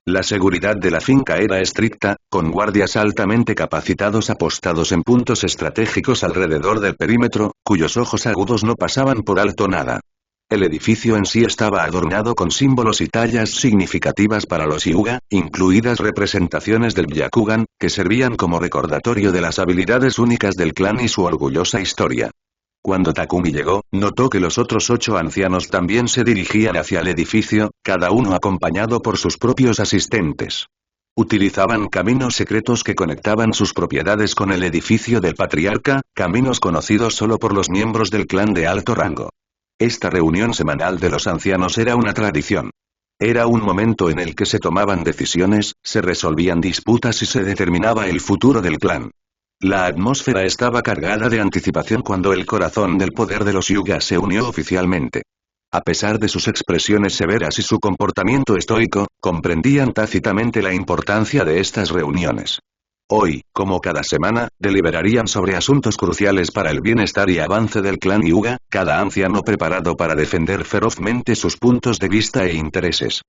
La seguridad de la finca era estricta, con guardias altamente capacitados apostados en puntos estratégicos alrededor del perímetro, cuyos ojos agudos no pasaban por alto nada. El edificio en sí estaba adornado con símbolos y tallas significativas para los Hyuga, incluidas representaciones del Byakugan, que servían como recordatorio de las habilidades únicas del clan y su orgullosa historia. Cuando Takumi llegó, notó que los otros 8 ancianos también se dirigían hacia el edificio, cada uno acompañado por sus propios asistentes. Utilizaban caminos secretos que conectaban sus propiedades con el edificio del patriarca, caminos conocidos solo por los miembros del clan de alto rango. Esta reunión semanal de los ancianos era una tradición. Era un momento en el que se tomaban decisiones, se resolvían disputas y se determinaba el futuro del clan. La atmósfera estaba cargada de anticipación cuando el corazón del poder de los Hyuga se unió oficialmente. A pesar de sus expresiones severas y su comportamiento estoico, comprendían tácitamente la importancia de estas reuniones. Hoy, como cada semana, deliberarían sobre asuntos cruciales para el bienestar y avance del clan Hyuga, cada anciano preparado para defender ferozmente sus puntos de vista e intereses.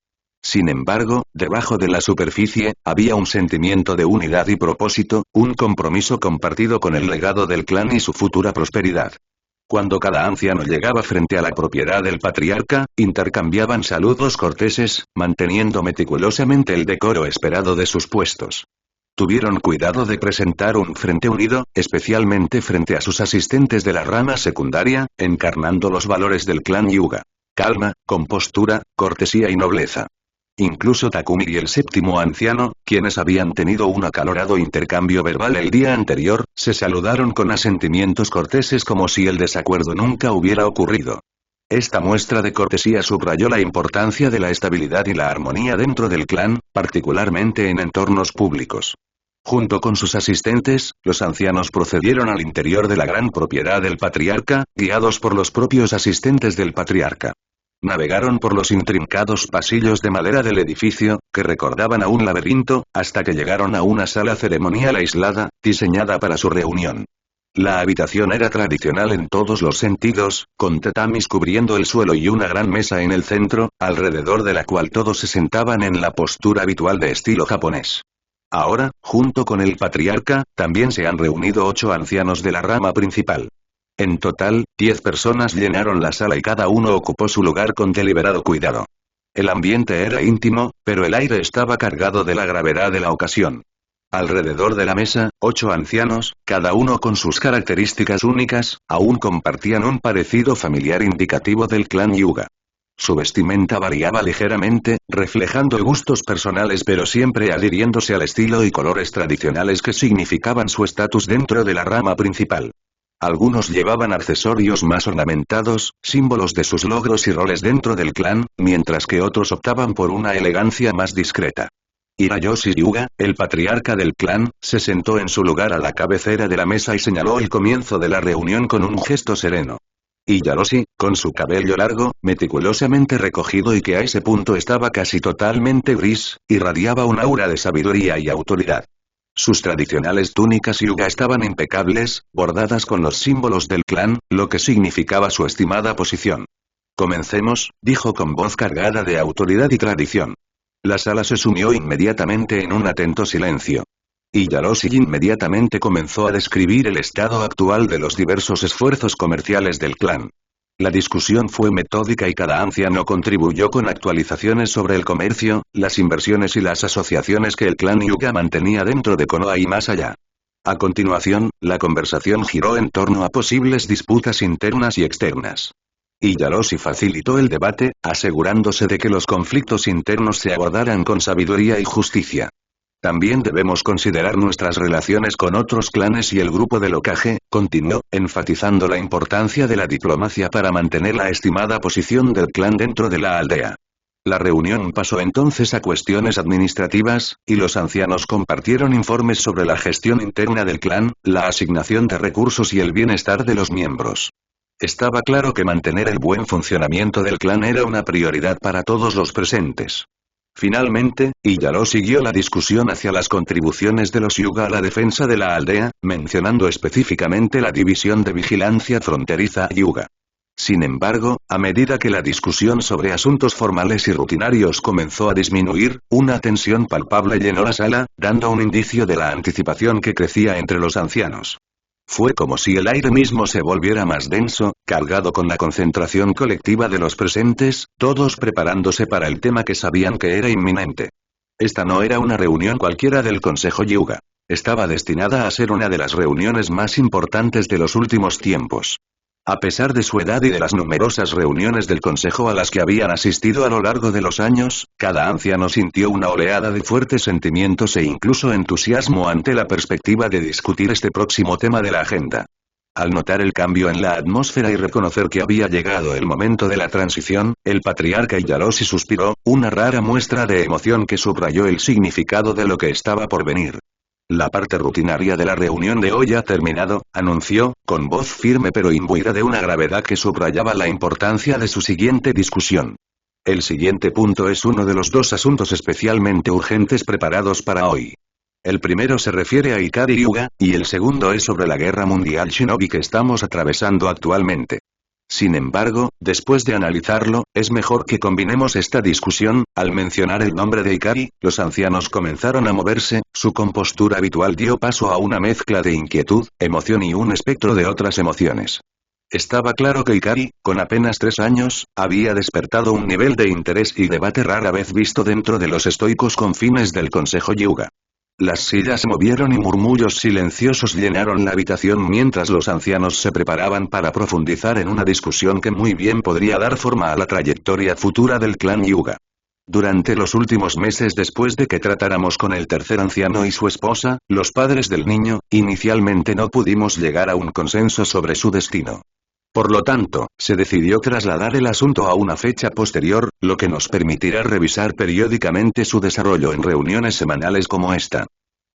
Sin embargo, debajo de la superficie, había un sentimiento de unidad y propósito, un compromiso compartido con el legado del clan y su futura prosperidad. Cuando cada anciano llegaba frente a la propiedad del patriarca, intercambiaban saludos corteses, manteniendo meticulosamente el decoro esperado de sus puestos. Tuvieron cuidado de presentar un frente unido, especialmente frente a sus asistentes de la rama secundaria, encarnando los valores del clan Hyuga. Calma, compostura, cortesía y nobleza. Incluso Takumi y el séptimo anciano, quienes habían tenido un acalorado intercambio verbal el día anterior, se saludaron con asentimientos corteses como si el desacuerdo nunca hubiera ocurrido. Esta muestra de cortesía subrayó la importancia de la estabilidad y la armonía dentro del clan, particularmente en entornos públicos. Junto con sus asistentes, los ancianos procedieron al interior de la gran propiedad del patriarca, guiados por los propios asistentes del patriarca. Navegaron por los intrincados pasillos de madera del edificio, que recordaban a un laberinto, hasta que llegaron a una sala ceremonial aislada, diseñada para su reunión. La habitación era tradicional en todos los sentidos, con tatamis cubriendo el suelo y una gran mesa en el centro, alrededor de la cual todos se sentaban en la postura habitual de estilo japonés. Ahora, junto con el patriarca, también se han reunido 8 ancianos de la rama principal. En total, 10 personas llenaron la sala y cada uno ocupó su lugar con deliberado cuidado. El ambiente era íntimo, pero el aire estaba cargado de la gravedad de la ocasión. Alrededor de la mesa, 8 ancianos, cada uno con sus características únicas, aún compartían un parecido familiar indicativo del clan Hyuga. Su vestimenta variaba ligeramente, reflejando gustos personales pero siempre adhiriéndose al estilo y colores tradicionales que significaban su estatus dentro de la rama principal. Algunos llevaban accesorios más ornamentados, símbolos de sus logros y roles dentro del clan, mientras que otros optaban por una elegancia más discreta. Hirayoshi Hyuga, el patriarca del clan, se sentó en su lugar a la cabecera de la mesa y señaló el comienzo de la reunión con un gesto sereno. Yaroshi, con su cabello largo, meticulosamente recogido y que a ese punto estaba casi totalmente gris, irradiaba un aura de sabiduría y autoridad. Sus tradicionales túnicas Hyuga estaban impecables, bordadas con los símbolos del clan, lo que significaba su estimada posición. Comencemos, dijo con voz cargada de autoridad y tradición. La sala se sumió inmediatamente en un atento silencio. Yaroshi inmediatamente comenzó a describir el estado actual de los diversos esfuerzos comerciales del clan. La discusión fue metódica y cada anciano contribuyó con actualizaciones sobre el comercio, las inversiones y las asociaciones que el clan Hyuga mantenía dentro de Konoha y más allá. A continuación, la conversación giró en torno a posibles disputas internas y externas. Yaroshi facilitó el debate, asegurándose de que los conflictos internos se abordaran con sabiduría y justicia. También debemos considerar nuestras relaciones con otros clanes y el grupo del Hokage, continuó, enfatizando la importancia de la diplomacia para mantener la estimada posición del clan dentro de la aldea. La reunión pasó entonces a cuestiones administrativas, y los ancianos compartieron informes sobre la gestión interna del clan, la asignación de recursos y el bienestar de los miembros. Estaba claro que mantener el buen funcionamiento del clan era una prioridad para todos los presentes. Finalmente, Yaroshi siguió la discusión hacia las contribuciones de los Hyuga a la defensa de la aldea, mencionando específicamente la división de vigilancia fronteriza Hyuga. Sin embargo, a medida que la discusión sobre asuntos formales y rutinarios comenzó a disminuir, una tensión palpable llenó la sala, dando un indicio de la anticipación que crecía entre los ancianos. Fue como si el aire mismo se volviera más denso, cargado con la concentración colectiva de los presentes, todos preparándose para el tema que sabían que era inminente. Esta no era una reunión cualquiera del Consejo Hyuga. Estaba destinada a ser una de las reuniones más importantes de los últimos tiempos. A pesar de su edad y de las numerosas reuniones del Consejo a las que habían asistido a lo largo de los años, cada anciano sintió una oleada de fuertes sentimientos e incluso entusiasmo ante la perspectiva de discutir este próximo tema de la agenda. Al notar el cambio en la atmósfera y reconocer que había llegado el momento de la transición, el patriarca Yaroshi suspiró, una rara muestra de emoción que subrayó el significado de lo que estaba por venir. La parte rutinaria de la reunión de hoy ha terminado, anunció, con voz firme pero imbuida de una gravedad que subrayaba la importancia de su siguiente discusión. El siguiente punto es uno de los 2 asuntos especialmente urgentes preparados para hoy. El primero se refiere a Ikari Hyuga, y el segundo es sobre la guerra mundial shinobi que estamos atravesando actualmente. Sin embargo, después de analizarlo, es mejor que combinemos esta discusión. Al mencionar el nombre de Ikari, los ancianos comenzaron a moverse, su compostura habitual dio paso a una mezcla de inquietud, emoción y un espectro de otras emociones. Estaba claro que Ikari, con apenas 3 años, había despertado un nivel de interés y debate rara vez visto dentro de los estoicos confines del Consejo Hyuga. Las sillas se movieron y murmullos silenciosos llenaron la habitación mientras los ancianos se preparaban para profundizar en una discusión que muy bien podría dar forma a la trayectoria futura del clan Hyuga. Durante los últimos meses después de que tratáramos con el tercer anciano y su esposa, los padres del niño, inicialmente no pudimos llegar a un consenso sobre su destino. Por lo tanto, se decidió trasladar el asunto a una fecha posterior, lo que nos permitirá revisar periódicamente su desarrollo en reuniones semanales como esta.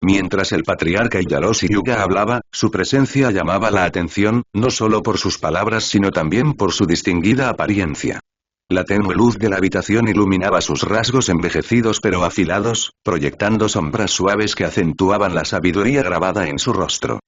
Mientras el patriarca Yaroshi Hyuga hablaba, su presencia llamaba la atención, no solo por sus palabras sino también por su distinguida apariencia. La tenue luz de la habitación iluminaba sus rasgos envejecidos pero afilados, proyectando sombras suaves que acentuaban la sabiduría grabada en su rostro.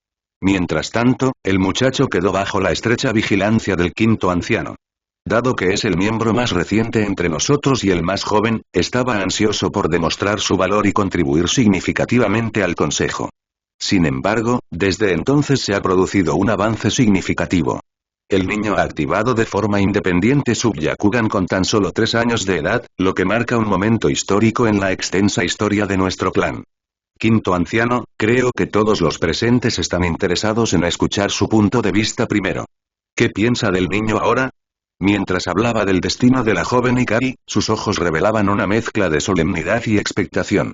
Mientras tanto, el muchacho quedó bajo la estrecha vigilancia del quinto anciano. Dado que es el miembro más reciente entre nosotros y el más joven, estaba ansioso por demostrar su valor y contribuir significativamente al consejo. Sin embargo, desde entonces se ha producido un avance significativo. El niño ha activado de forma independiente su Byakugan con tan solo 3 años de edad, lo que marca un momento histórico en la extensa historia de nuestro clan. Quinto anciano, creo que todos los presentes están interesados en escuchar su punto de vista primero. ¿Qué piensa del niño ahora? Mientras hablaba del destino de la joven Ikari, sus ojos revelaban una mezcla de solemnidad y expectación.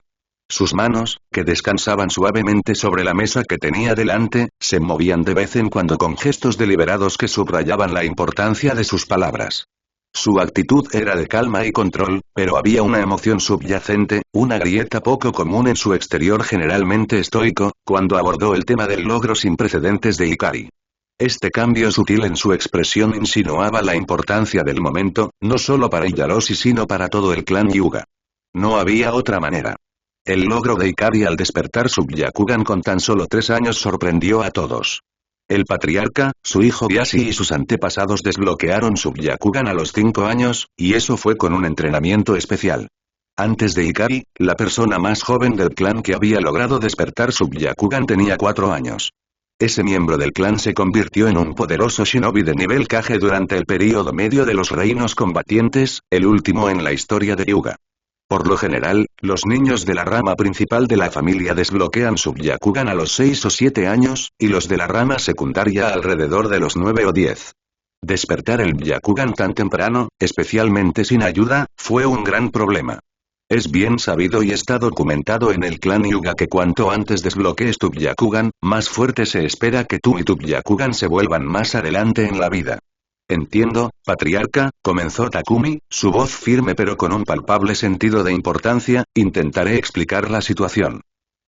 Sus manos, que descansaban suavemente sobre la mesa que tenía delante, se movían de vez en cuando con gestos deliberados que subrayaban la importancia de sus palabras. Su actitud era de calma y control, pero había una emoción subyacente, una grieta poco común en su exterior generalmente estoico, cuando abordó el tema del logro sin precedentes de Ikari. Este cambio sutil en su expresión insinuaba la importancia del momento, no solo para Yaroshi sino para todo el clan Hyuga. No había otra manera. El logro de Ikari al despertar su Byakugan con tan solo 3 años sorprendió a todos. El patriarca, su hijo Yashi y sus antepasados desbloquearon su Byakugan a los 5 años, y eso fue con un entrenamiento especial. Antes de Ikari, la persona más joven del clan que había logrado despertar su Byakugan tenía 4 años. Ese miembro del clan se convirtió en un poderoso shinobi de nivel Kage durante el período medio de los reinos combatientes, el último en la historia de Hyuga. Por lo general, los niños de la rama principal de la familia desbloquean su Byakugan a los 6 o 7 años, y los de la rama secundaria alrededor de los 9 o 10. Despertar el Byakugan tan temprano, especialmente sin ayuda, fue un gran problema. Es bien sabido y está documentado en el clan Hyuga que cuanto antes desbloquees tu Byakugan, más fuerte se espera que tú y tu Byakugan se vuelvan más adelante en la vida. Entiendo, patriarca, comenzó Takumi, su voz firme pero con un palpable sentido de importancia. Intentaré explicar la situación.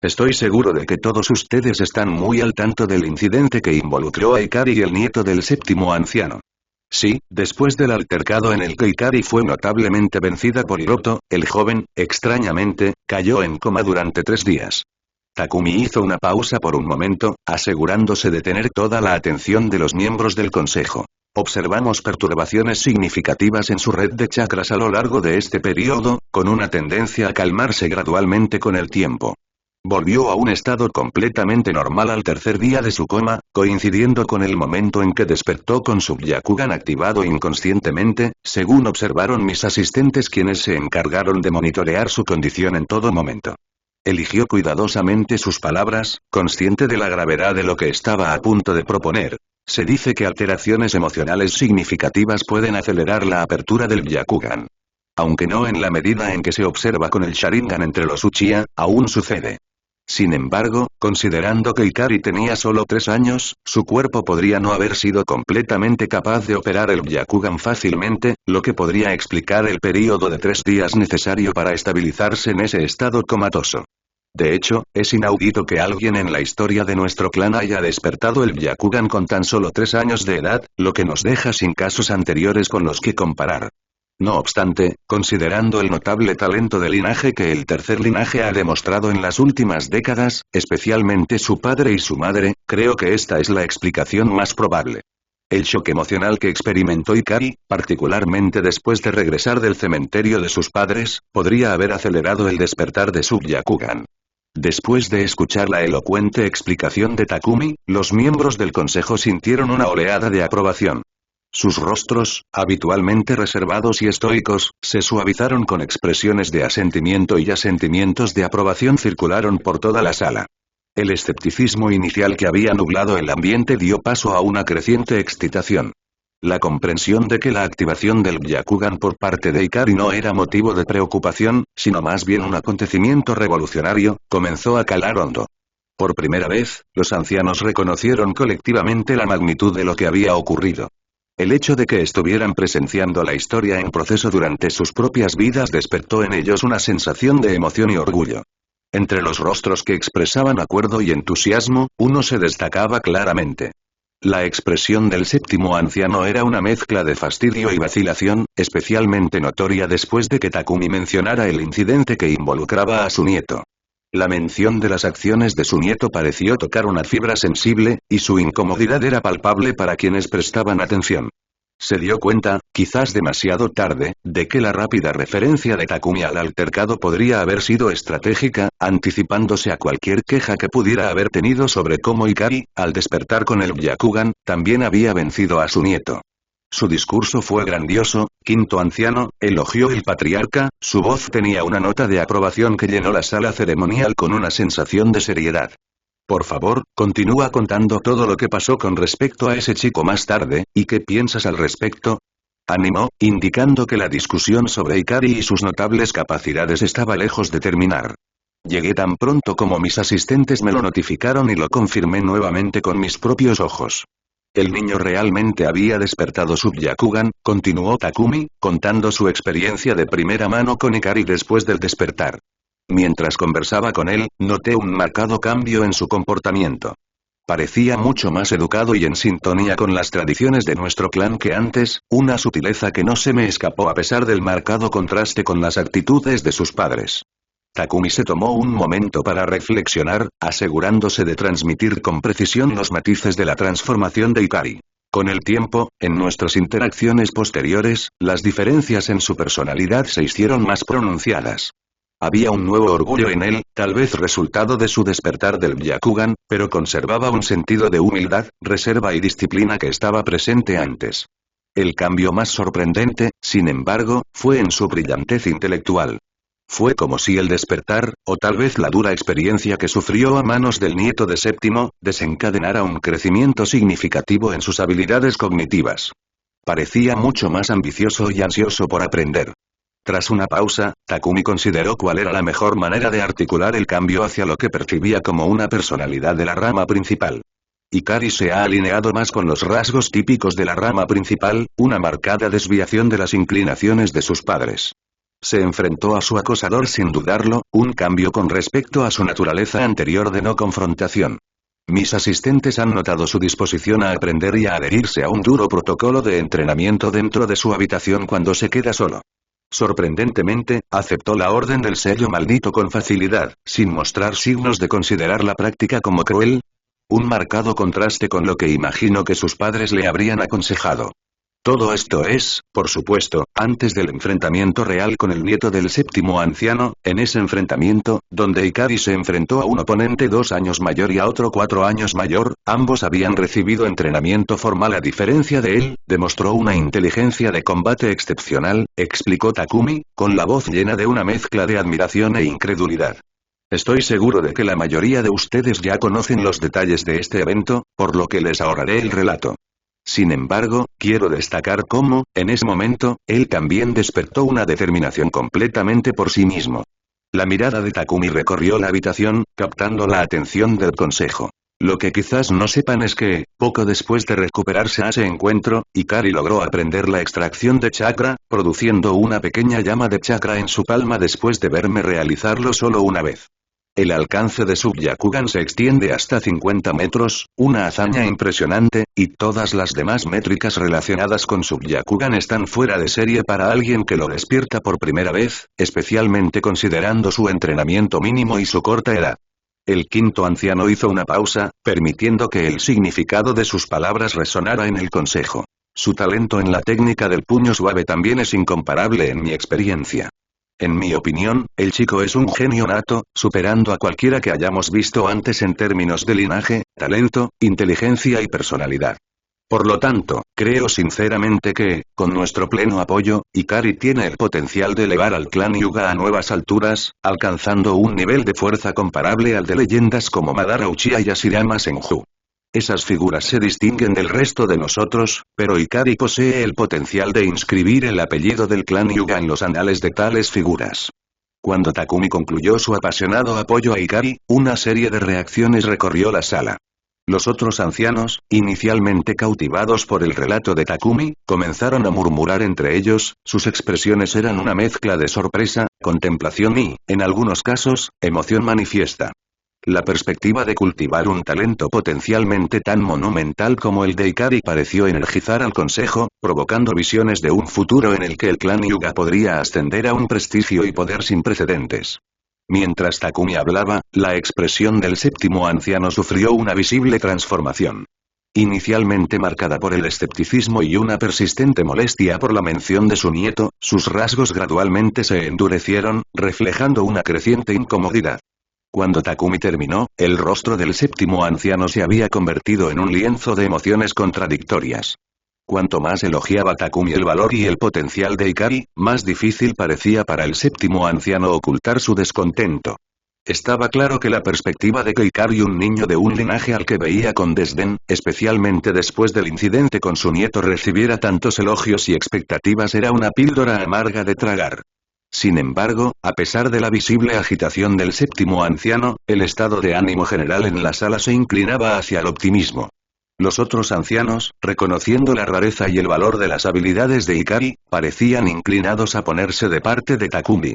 Estoy seguro de que todos ustedes están muy al tanto del incidente que involucró a Ikari y el nieto del séptimo anciano. Sí, después del altercado en el que Ikari fue notablemente vencida por Hiroto, el joven, extrañamente, cayó en coma durante 3 días. Takumi hizo una pausa por un momento, asegurándose de tener toda la atención de los miembros del consejo. Observamos perturbaciones significativas en su red de chakras a lo largo de este periodo, con una tendencia a calmarse gradualmente con el tiempo. Volvió a un estado completamente normal al tercer día de su coma, coincidiendo con el momento en que despertó con su Byakugan activado inconscientemente, según observaron mis asistentes quienes se encargaron de monitorear su condición en todo momento. Eligió cuidadosamente sus palabras, consciente de la gravedad de lo que estaba a punto de proponer. Se dice que alteraciones emocionales significativas pueden acelerar la apertura del Byakugan. Aunque no en la medida en que se observa con el Sharingan entre los Uchiha, aún sucede. Sin embargo, considerando que Ikari tenía solo 3 años, su cuerpo podría no haber sido completamente capaz de operar el Byakugan fácilmente, lo que podría explicar el período de 3 días necesario para estabilizarse en ese estado comatoso. De hecho, es inaudito que alguien en la historia de nuestro clan haya despertado el Byakugan con tan solo 3 años de edad, lo que nos deja sin casos anteriores con los que comparar. No obstante, considerando el notable talento de linaje que el tercer linaje ha demostrado en las últimas décadas, especialmente su padre y su madre, creo que esta es la explicación más probable. El shock emocional que experimentó Ikari, particularmente después de regresar del cementerio de sus padres, podría haber acelerado el despertar de Subbyakugan. Después de escuchar la elocuente explicación de Takumi, los miembros del consejo sintieron una oleada de aprobación. Sus rostros, habitualmente reservados y estoicos, se suavizaron con expresiones de asentimiento y asentimientos de aprobación circularon por toda la sala. El escepticismo inicial que había nublado el ambiente dio paso a una creciente excitación. La comprensión de que la activación del Byakugan por parte de Ikari no era motivo de preocupación, sino más bien un acontecimiento revolucionario, comenzó a calar hondo. Por primera vez, los ancianos reconocieron colectivamente la magnitud de lo que había ocurrido. El hecho de que estuvieran presenciando la historia en proceso durante sus propias vidas despertó en ellos una sensación de emoción y orgullo. Entre los rostros que expresaban acuerdo y entusiasmo, uno se destacaba claramente. La expresión del séptimo anciano era una mezcla de fastidio y vacilación, especialmente notoria después de que Takumi mencionara el incidente que involucraba a su nieto. La mención de las acciones de su nieto pareció tocar una fibra sensible, y su incomodidad era palpable para quienes prestaban atención. Se dio cuenta, quizás demasiado tarde, de que la rápida referencia de Takumi al altercado podría haber sido estratégica, anticipándose a cualquier queja que pudiera haber tenido sobre cómo Ikari, al despertar con el Byakugan, también había vencido a su nieto. Su discurso fue grandioso, quinto anciano, elogió el patriarca, su voz tenía una nota de aprobación que llenó la sala ceremonial con una sensación de seriedad. Por favor, continúa contando todo lo que pasó con respecto a ese chico más tarde, ¿y qué piensas al respecto? Animó, indicando que la discusión sobre Ikari y sus notables capacidades estaba lejos de terminar. Llegué tan pronto como mis asistentes me lo notificaron y lo confirmé nuevamente con mis propios ojos. El niño realmente había despertado Subbyakugan, continuó Takumi, contando su experiencia de primera mano con Ikari después del despertar. Mientras conversaba con él, noté un marcado cambio en su comportamiento. Parecía mucho más educado y en sintonía con las tradiciones de nuestro clan que antes, una sutileza que no se me escapó a pesar del marcado contraste con las actitudes de sus padres. Takumi se tomó un momento para reflexionar, asegurándose de transmitir con precisión los matices de la transformación de Ikari. Con el tiempo, en nuestras interacciones posteriores, las diferencias en su personalidad se hicieron más pronunciadas. Había un nuevo orgullo en él, tal vez resultado de su despertar del Byakugan, pero conservaba un sentido de humildad, reserva y disciplina que estaba presente antes. El cambio más sorprendente, sin embargo, fue en su brillantez intelectual. Fue como si el despertar, o tal vez la dura experiencia que sufrió a manos del nieto de Séptimo, desencadenara un crecimiento significativo en sus habilidades cognitivas. Parecía mucho más ambicioso y ansioso por aprender. Tras una pausa, Takumi consideró cuál era la mejor manera de articular el cambio hacia lo que percibía como una personalidad de la rama principal. Ikari se ha alineado más con los rasgos típicos de la rama principal, una marcada desviación de las inclinaciones de sus padres. Se enfrentó a su acosador sin dudarlo, un cambio con respecto a su naturaleza anterior de no confrontación. Mis asistentes han notado su disposición a aprender y a adherirse a un duro protocolo de entrenamiento dentro de su habitación cuando se queda solo. Sorprendentemente, aceptó la orden del sello maldito con facilidad, sin mostrar signos de considerar la práctica como cruel. Un marcado contraste con lo que imagino que sus padres le habrían aconsejado. Todo esto es, por supuesto, antes del enfrentamiento real con el nieto del séptimo anciano, en ese enfrentamiento, donde Ikari se enfrentó a un oponente 2 años mayor y a otro 4 años mayor, ambos habían recibido entrenamiento formal a diferencia de él, demostró una inteligencia de combate excepcional, explicó Takumi, con la voz llena de una mezcla de admiración e incredulidad. Estoy seguro de que la mayoría de ustedes ya conocen los detalles de este evento, por lo que les ahorraré el relato. Sin embargo, quiero destacar cómo, en ese momento, él también despertó una determinación completamente por sí mismo. La mirada de Takumi recorrió la habitación, captando la atención del consejo. Lo que quizás no sepan es que, poco después de recuperarse a ese encuentro, Ikari logró aprender la extracción de chakra, produciendo una pequeña llama de chakra en su palma después de verme realizarlo solo una vez. El alcance de Subbyakugan se extiende hasta 50 metros, una hazaña impresionante, y todas las demás métricas relacionadas con Subbyakugan están fuera de serie para alguien que lo despierta por primera vez, especialmente considerando su entrenamiento mínimo y su corta edad. El quinto anciano hizo una pausa, permitiendo que el significado de sus palabras resonara en el consejo. Su talento en la técnica del puño suave también es incomparable en mi experiencia. En mi opinión, el chico es un genio nato, superando a cualquiera que hayamos visto antes en términos de linaje, talento, inteligencia y personalidad. Por lo tanto, creo sinceramente que, con nuestro pleno apoyo, Ikari tiene el potencial de elevar al clan Hyuga a nuevas alturas, alcanzando un nivel de fuerza comparable al de leyendas como Madara Uchiha y Hashirama Senju. Esas figuras se distinguen del resto de nosotros, pero Ikari posee el potencial de inscribir el apellido del clan Hyuga en los anales de tales figuras. Cuando Takumi concluyó su apasionado apoyo a Ikari, una serie de reacciones recorrió la sala. Los otros ancianos, inicialmente cautivados por el relato de Takumi, comenzaron a murmurar entre ellos, sus expresiones eran una mezcla de sorpresa, contemplación y, en algunos casos, emoción manifiesta. La perspectiva de cultivar un talento potencialmente tan monumental como el de Ikari pareció energizar al consejo, provocando visiones de un futuro en el que el clan Hyuga podría ascender a un prestigio y poder sin precedentes. Mientras Takumi hablaba, la expresión del séptimo anciano sufrió una visible transformación. Inicialmente marcada por el escepticismo y una persistente molestia por la mención de su nieto, sus rasgos gradualmente se endurecieron, reflejando una creciente incomodidad. Cuando Takumi terminó, el rostro del séptimo anciano se había convertido en un lienzo de emociones contradictorias. Cuanto más elogiaba Takumi el valor y el potencial de Ikari, más difícil parecía para el séptimo anciano ocultar su descontento. Estaba claro que la perspectiva de que Ikari, un niño de un linaje al que veía con desdén, especialmente después del incidente con su nieto, recibiera tantos elogios y expectativas era una píldora amarga de tragar. Sin embargo, a pesar de la visible agitación del séptimo anciano, el estado de ánimo general en la sala se inclinaba hacia el optimismo. Los otros ancianos, reconociendo la rareza y el valor de las habilidades de Ikari, parecían inclinados a ponerse de parte de Takumi.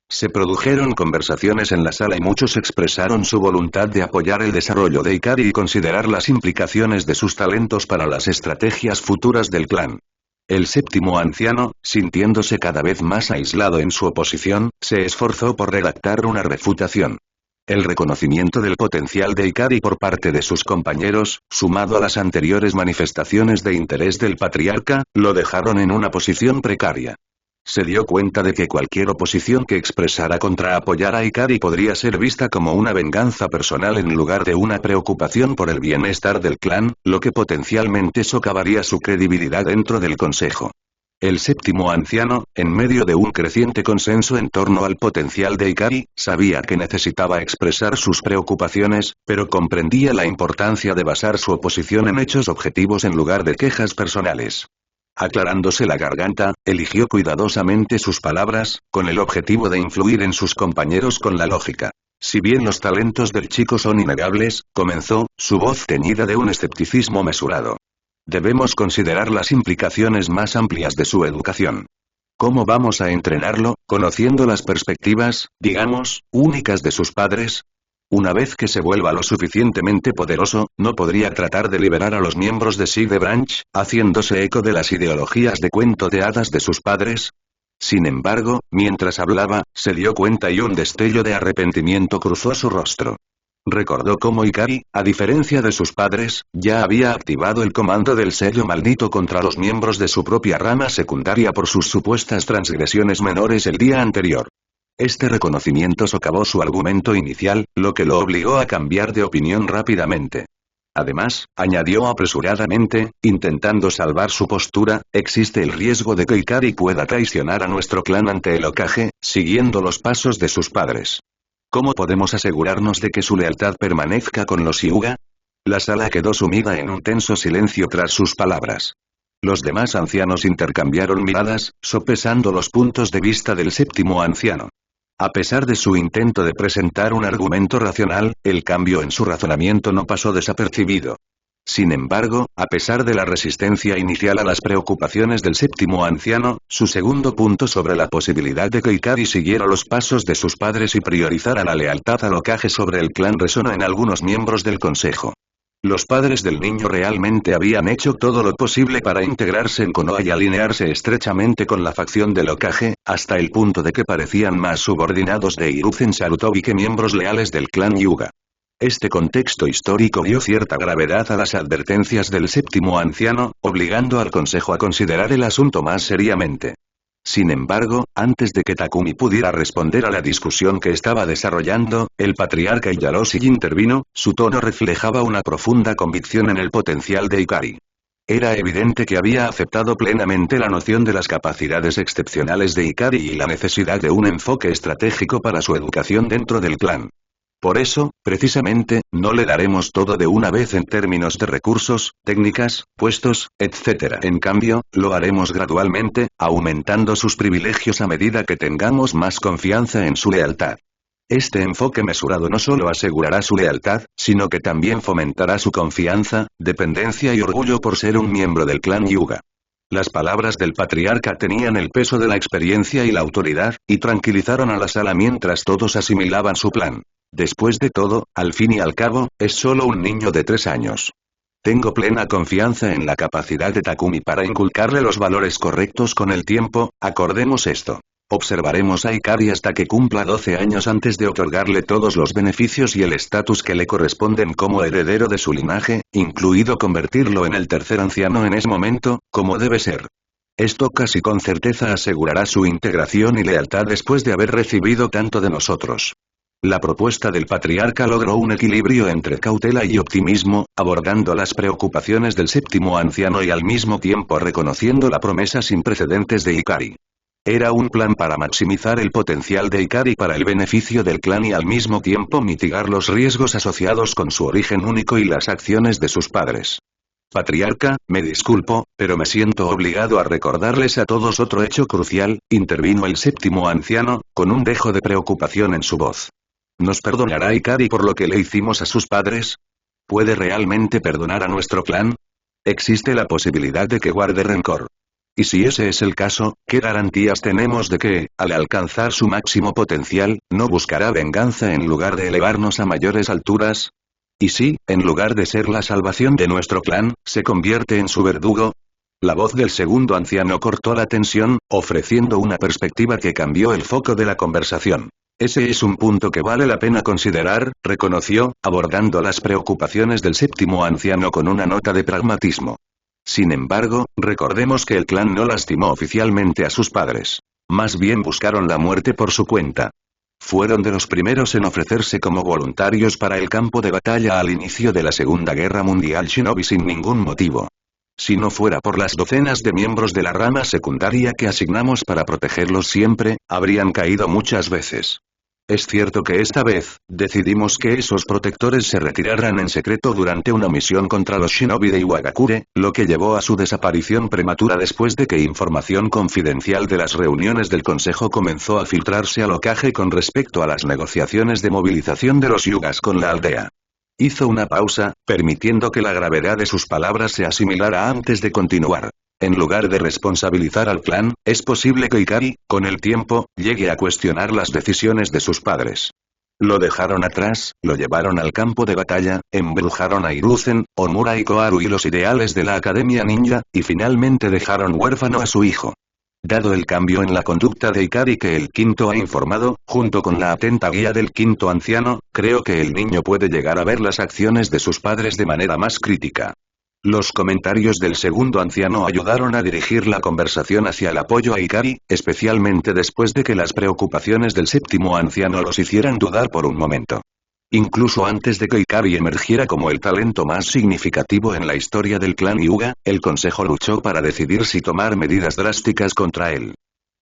Se produjeron conversaciones en la sala y muchos expresaron su voluntad de apoyar el desarrollo de Ikari y considerar las implicaciones de sus talentos para las estrategias futuras del clan. El séptimo anciano, sintiéndose cada vez más aislado en su oposición, se esforzó por redactar una refutación. El reconocimiento del potencial de Ikari por parte de sus compañeros, sumado a las anteriores manifestaciones de interés del patriarca, lo dejaron en una posición precaria. Se dio cuenta de que cualquier oposición que expresara contra apoyar a Ikari podría ser vista como una venganza personal en lugar de una preocupación por el bienestar del clan, lo que potencialmente socavaría su credibilidad dentro del consejo. El séptimo anciano, en medio de un creciente consenso en torno al potencial de Ikari, sabía que necesitaba expresar sus preocupaciones, pero comprendía la importancia de basar su oposición en hechos objetivos en lugar de quejas personales. Aclarándose la garganta, eligió cuidadosamente sus palabras, con el objetivo de influir en sus compañeros con la lógica. Si bien los talentos del chico son innegables, comenzó, su voz teñida de un escepticismo mesurado. Debemos considerar las implicaciones más amplias de su educación. ¿Cómo vamos a entrenarlo, conociendo las perspectivas, digamos, únicas de sus padres? Una vez que se vuelva lo suficientemente poderoso, ¿no podría tratar de liberar a los miembros de Side Branch, haciéndose eco de las ideologías de cuento de hadas de sus padres? Sin embargo, mientras hablaba, se dio cuenta y un destello de arrepentimiento cruzó su rostro. Recordó cómo Ikari, a diferencia de sus padres, ya había activado el comando del sello maldito contra los miembros de su propia rama secundaria por sus supuestas transgresiones menores el día anterior. Este reconocimiento socavó su argumento inicial, lo que lo obligó a cambiar de opinión rápidamente. Además, añadió apresuradamente, intentando salvar su postura, existe el riesgo de que Ikari pueda traicionar a nuestro clan ante el Hokage, siguiendo los pasos de sus padres. ¿Cómo podemos asegurarnos de que su lealtad permanezca con los Hyuga? La sala quedó sumida en un tenso silencio tras sus palabras. Los demás ancianos intercambiaron miradas, sopesando los puntos de vista del séptimo anciano. A pesar de su intento de presentar un argumento racional, el cambio en su razonamiento no pasó desapercibido. Sin embargo, a pesar de la resistencia inicial a las preocupaciones del séptimo anciano, su segundo punto sobre la posibilidad de que Ikari siguiera los pasos de sus padres y priorizara la lealtad al Hokage sobre el clan resonó en algunos miembros del consejo. Los padres del niño realmente habían hecho todo lo posible para integrarse en Konoha y alinearse estrechamente con la facción del Hokage, hasta el punto de que parecían más subordinados de Hiruzen Sarutobi que miembros leales del clan Hyuga. Este contexto histórico dio cierta gravedad a las advertencias del séptimo anciano, obligando al consejo a considerar el asunto más seriamente. Sin embargo, antes de que Takumi pudiera responder a la discusión que estaba desarrollando, el patriarca Yaroshi intervino, su tono reflejaba una profunda convicción en el potencial de Ikari. Era evidente que había aceptado plenamente la noción de las capacidades excepcionales de Ikari y la necesidad de un enfoque estratégico para su educación dentro del clan. Por eso, precisamente, no le daremos todo de una vez en términos de recursos, técnicas, puestos, etc. En cambio, lo haremos gradualmente, aumentando sus privilegios a medida que tengamos más confianza en su lealtad. Este enfoque mesurado no solo asegurará su lealtad, sino que también fomentará su confianza, dependencia y orgullo por ser un miembro del clan Hyuga. Las palabras del patriarca tenían el peso de la experiencia y la autoridad, y tranquilizaron a la sala mientras todos asimilaban su plan. Después de todo, al fin y al cabo, es solo un niño de 3 años. Tengo plena confianza en la capacidad de Takumi para inculcarle los valores correctos con el tiempo, acordemos esto. Observaremos a Ikari hasta que cumpla 12 años antes de otorgarle todos los beneficios y el estatus que le corresponden como heredero de su linaje, incluido convertirlo en el tercer anciano en ese momento, como debe ser. Esto casi con certeza asegurará su integración y lealtad después de haber recibido tanto de nosotros. La propuesta del patriarca logró un equilibrio entre cautela y optimismo, abordando las preocupaciones del séptimo anciano y al mismo tiempo reconociendo la promesa sin precedentes de Ikari. Era un plan para maximizar el potencial de Ikari para el beneficio del clan y al mismo tiempo mitigar los riesgos asociados con su origen único y las acciones de sus padres. Patriarca, me disculpo, pero me siento obligado a recordarles a todos otro hecho crucial, intervino el séptimo anciano, con un dejo de preocupación en su voz. ¿Nos perdonará Ikari por lo que le hicimos a sus padres? ¿Puede realmente perdonar a nuestro clan? Existe la posibilidad de que guarde rencor. Y si ese es el caso, ¿qué garantías tenemos de que, al alcanzar su máximo potencial, no buscará venganza en lugar de elevarnos a mayores alturas? ¿Y si, en lugar de ser la salvación de nuestro clan, se convierte en su verdugo? La voz del segundo anciano cortó la tensión, ofreciendo una perspectiva que cambió el foco de la conversación. Ese es un punto que vale la pena considerar, reconoció, abordando las preocupaciones del séptimo anciano con una nota de pragmatismo. Sin embargo, recordemos que el clan no lastimó oficialmente a sus padres. Más bien buscaron la muerte por su cuenta. Fueron de los primeros en ofrecerse como voluntarios para el campo de batalla al inicio de la Segunda Guerra Mundial Shinobi sin ningún motivo. Si no fuera por las docenas de miembros de la rama secundaria que asignamos para protegerlos siempre, habrían caído muchas veces. Es cierto que esta vez, decidimos que esos protectores se retiraran en secreto durante una misión contra los shinobi de Iwagakure, lo que llevó a su desaparición prematura después de que información confidencial de las reuniones del consejo comenzó a filtrarse al Hokage con respecto a las negociaciones de movilización de los Hyugas con la aldea. Hizo una pausa, permitiendo que la gravedad de sus palabras se asimilara antes de continuar. En lugar de responsabilizar al clan, es posible que Ikari, con el tiempo, llegue a cuestionar las decisiones de sus padres. Lo dejaron atrás, lo llevaron al campo de batalla, embrujaron a Hiruzen, Omura y Koharu y los ideales de la Academia Ninja, y finalmente dejaron huérfano a su hijo. Dado el cambio en la conducta de Ikari que el quinto ha informado, junto con la atenta guía del quinto anciano, creo que el niño puede llegar a ver las acciones de sus padres de manera más crítica. Los comentarios del segundo anciano ayudaron a dirigir la conversación hacia el apoyo a Ikari, especialmente después de que las preocupaciones del séptimo anciano los hicieran dudar por un momento. Incluso antes de que Ikari emergiera como el talento más significativo en la historia del clan Hyuga, el consejo luchó para decidir si tomar medidas drásticas contra él.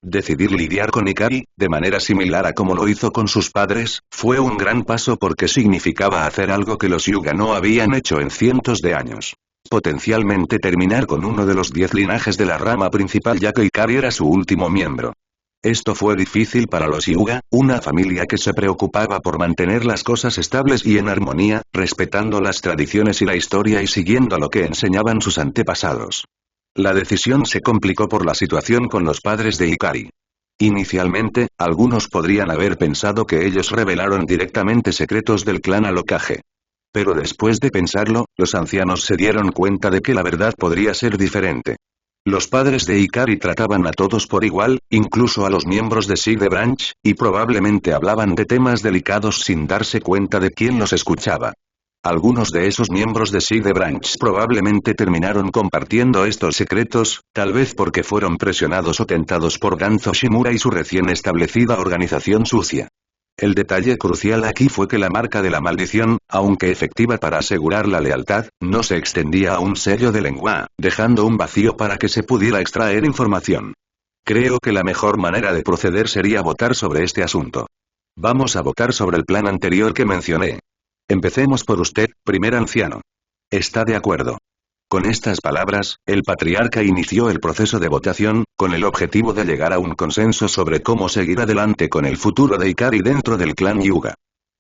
Decidir lidiar con Ikari, de manera similar a como lo hizo con sus padres, fue un gran paso porque significaba hacer algo que los Hyuga no habían hecho en cientos de años. Potencialmente terminar con uno de los 10 linajes de la rama principal ya que Ikari era su último miembro. Esto fue difícil para los Hyuga, una familia que se preocupaba por mantener las cosas estables y en armonía, respetando las tradiciones y la historia y siguiendo lo que enseñaban sus antepasados. La decisión se complicó por la situación con los padres de Ikari. Inicialmente, algunos podrían haber pensado que ellos revelaron directamente secretos del clan al Hokage. Pero después de pensarlo, los ancianos se dieron cuenta de que la verdad podría ser diferente. Los padres de Ikari trataban a todos por igual, incluso a los miembros de Seed Branch, y probablemente hablaban de temas delicados sin darse cuenta de quién los escuchaba. Algunos de esos miembros de Seed Branch probablemente terminaron compartiendo estos secretos, tal vez porque fueron presionados o tentados por Ganzo Shimura y su recién establecida organización sucia. El detalle crucial aquí fue que la marca de la maldición, aunque efectiva para asegurar la lealtad, no se extendía a un sello de lengua, dejando un vacío para que se pudiera extraer información. Creo que la mejor manera de proceder sería votar sobre este asunto. Vamos a votar sobre el plan anterior que mencioné. Empecemos por usted, primer anciano. ¿Está de acuerdo? Con estas palabras, el patriarca inició el proceso de votación, con el objetivo de llegar a un consenso sobre cómo seguir adelante con el futuro de Ikari dentro del clan Hyuga.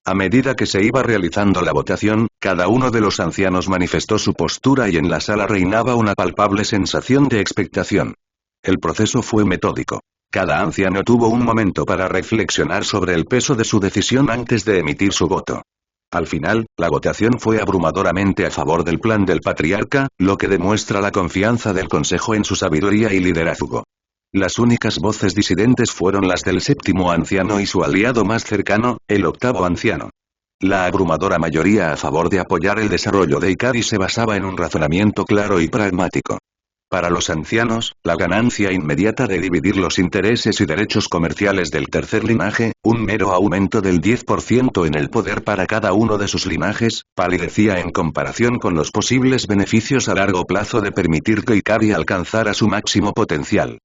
A medida que se iba realizando la votación, cada uno de los ancianos manifestó su postura y en la sala reinaba una palpable sensación de expectación. El proceso fue metódico. Cada anciano tuvo un momento para reflexionar sobre el peso de su decisión antes de emitir su voto. Al final, la votación fue abrumadoramente a favor del plan del patriarca, lo que demuestra la confianza del consejo en su sabiduría y liderazgo. Las únicas voces disidentes fueron las del séptimo anciano y su aliado más cercano, el octavo anciano. La abrumadora mayoría a favor de apoyar el desarrollo de Ikari se basaba en un razonamiento claro y pragmático. Para los ancianos, la ganancia inmediata de dividir los intereses y derechos comerciales del tercer linaje, un mero aumento del 10% en el poder para cada uno de sus linajes, palidecía en comparación con los posibles beneficios a largo plazo de permitir que Ikari alcanzara su máximo potencial.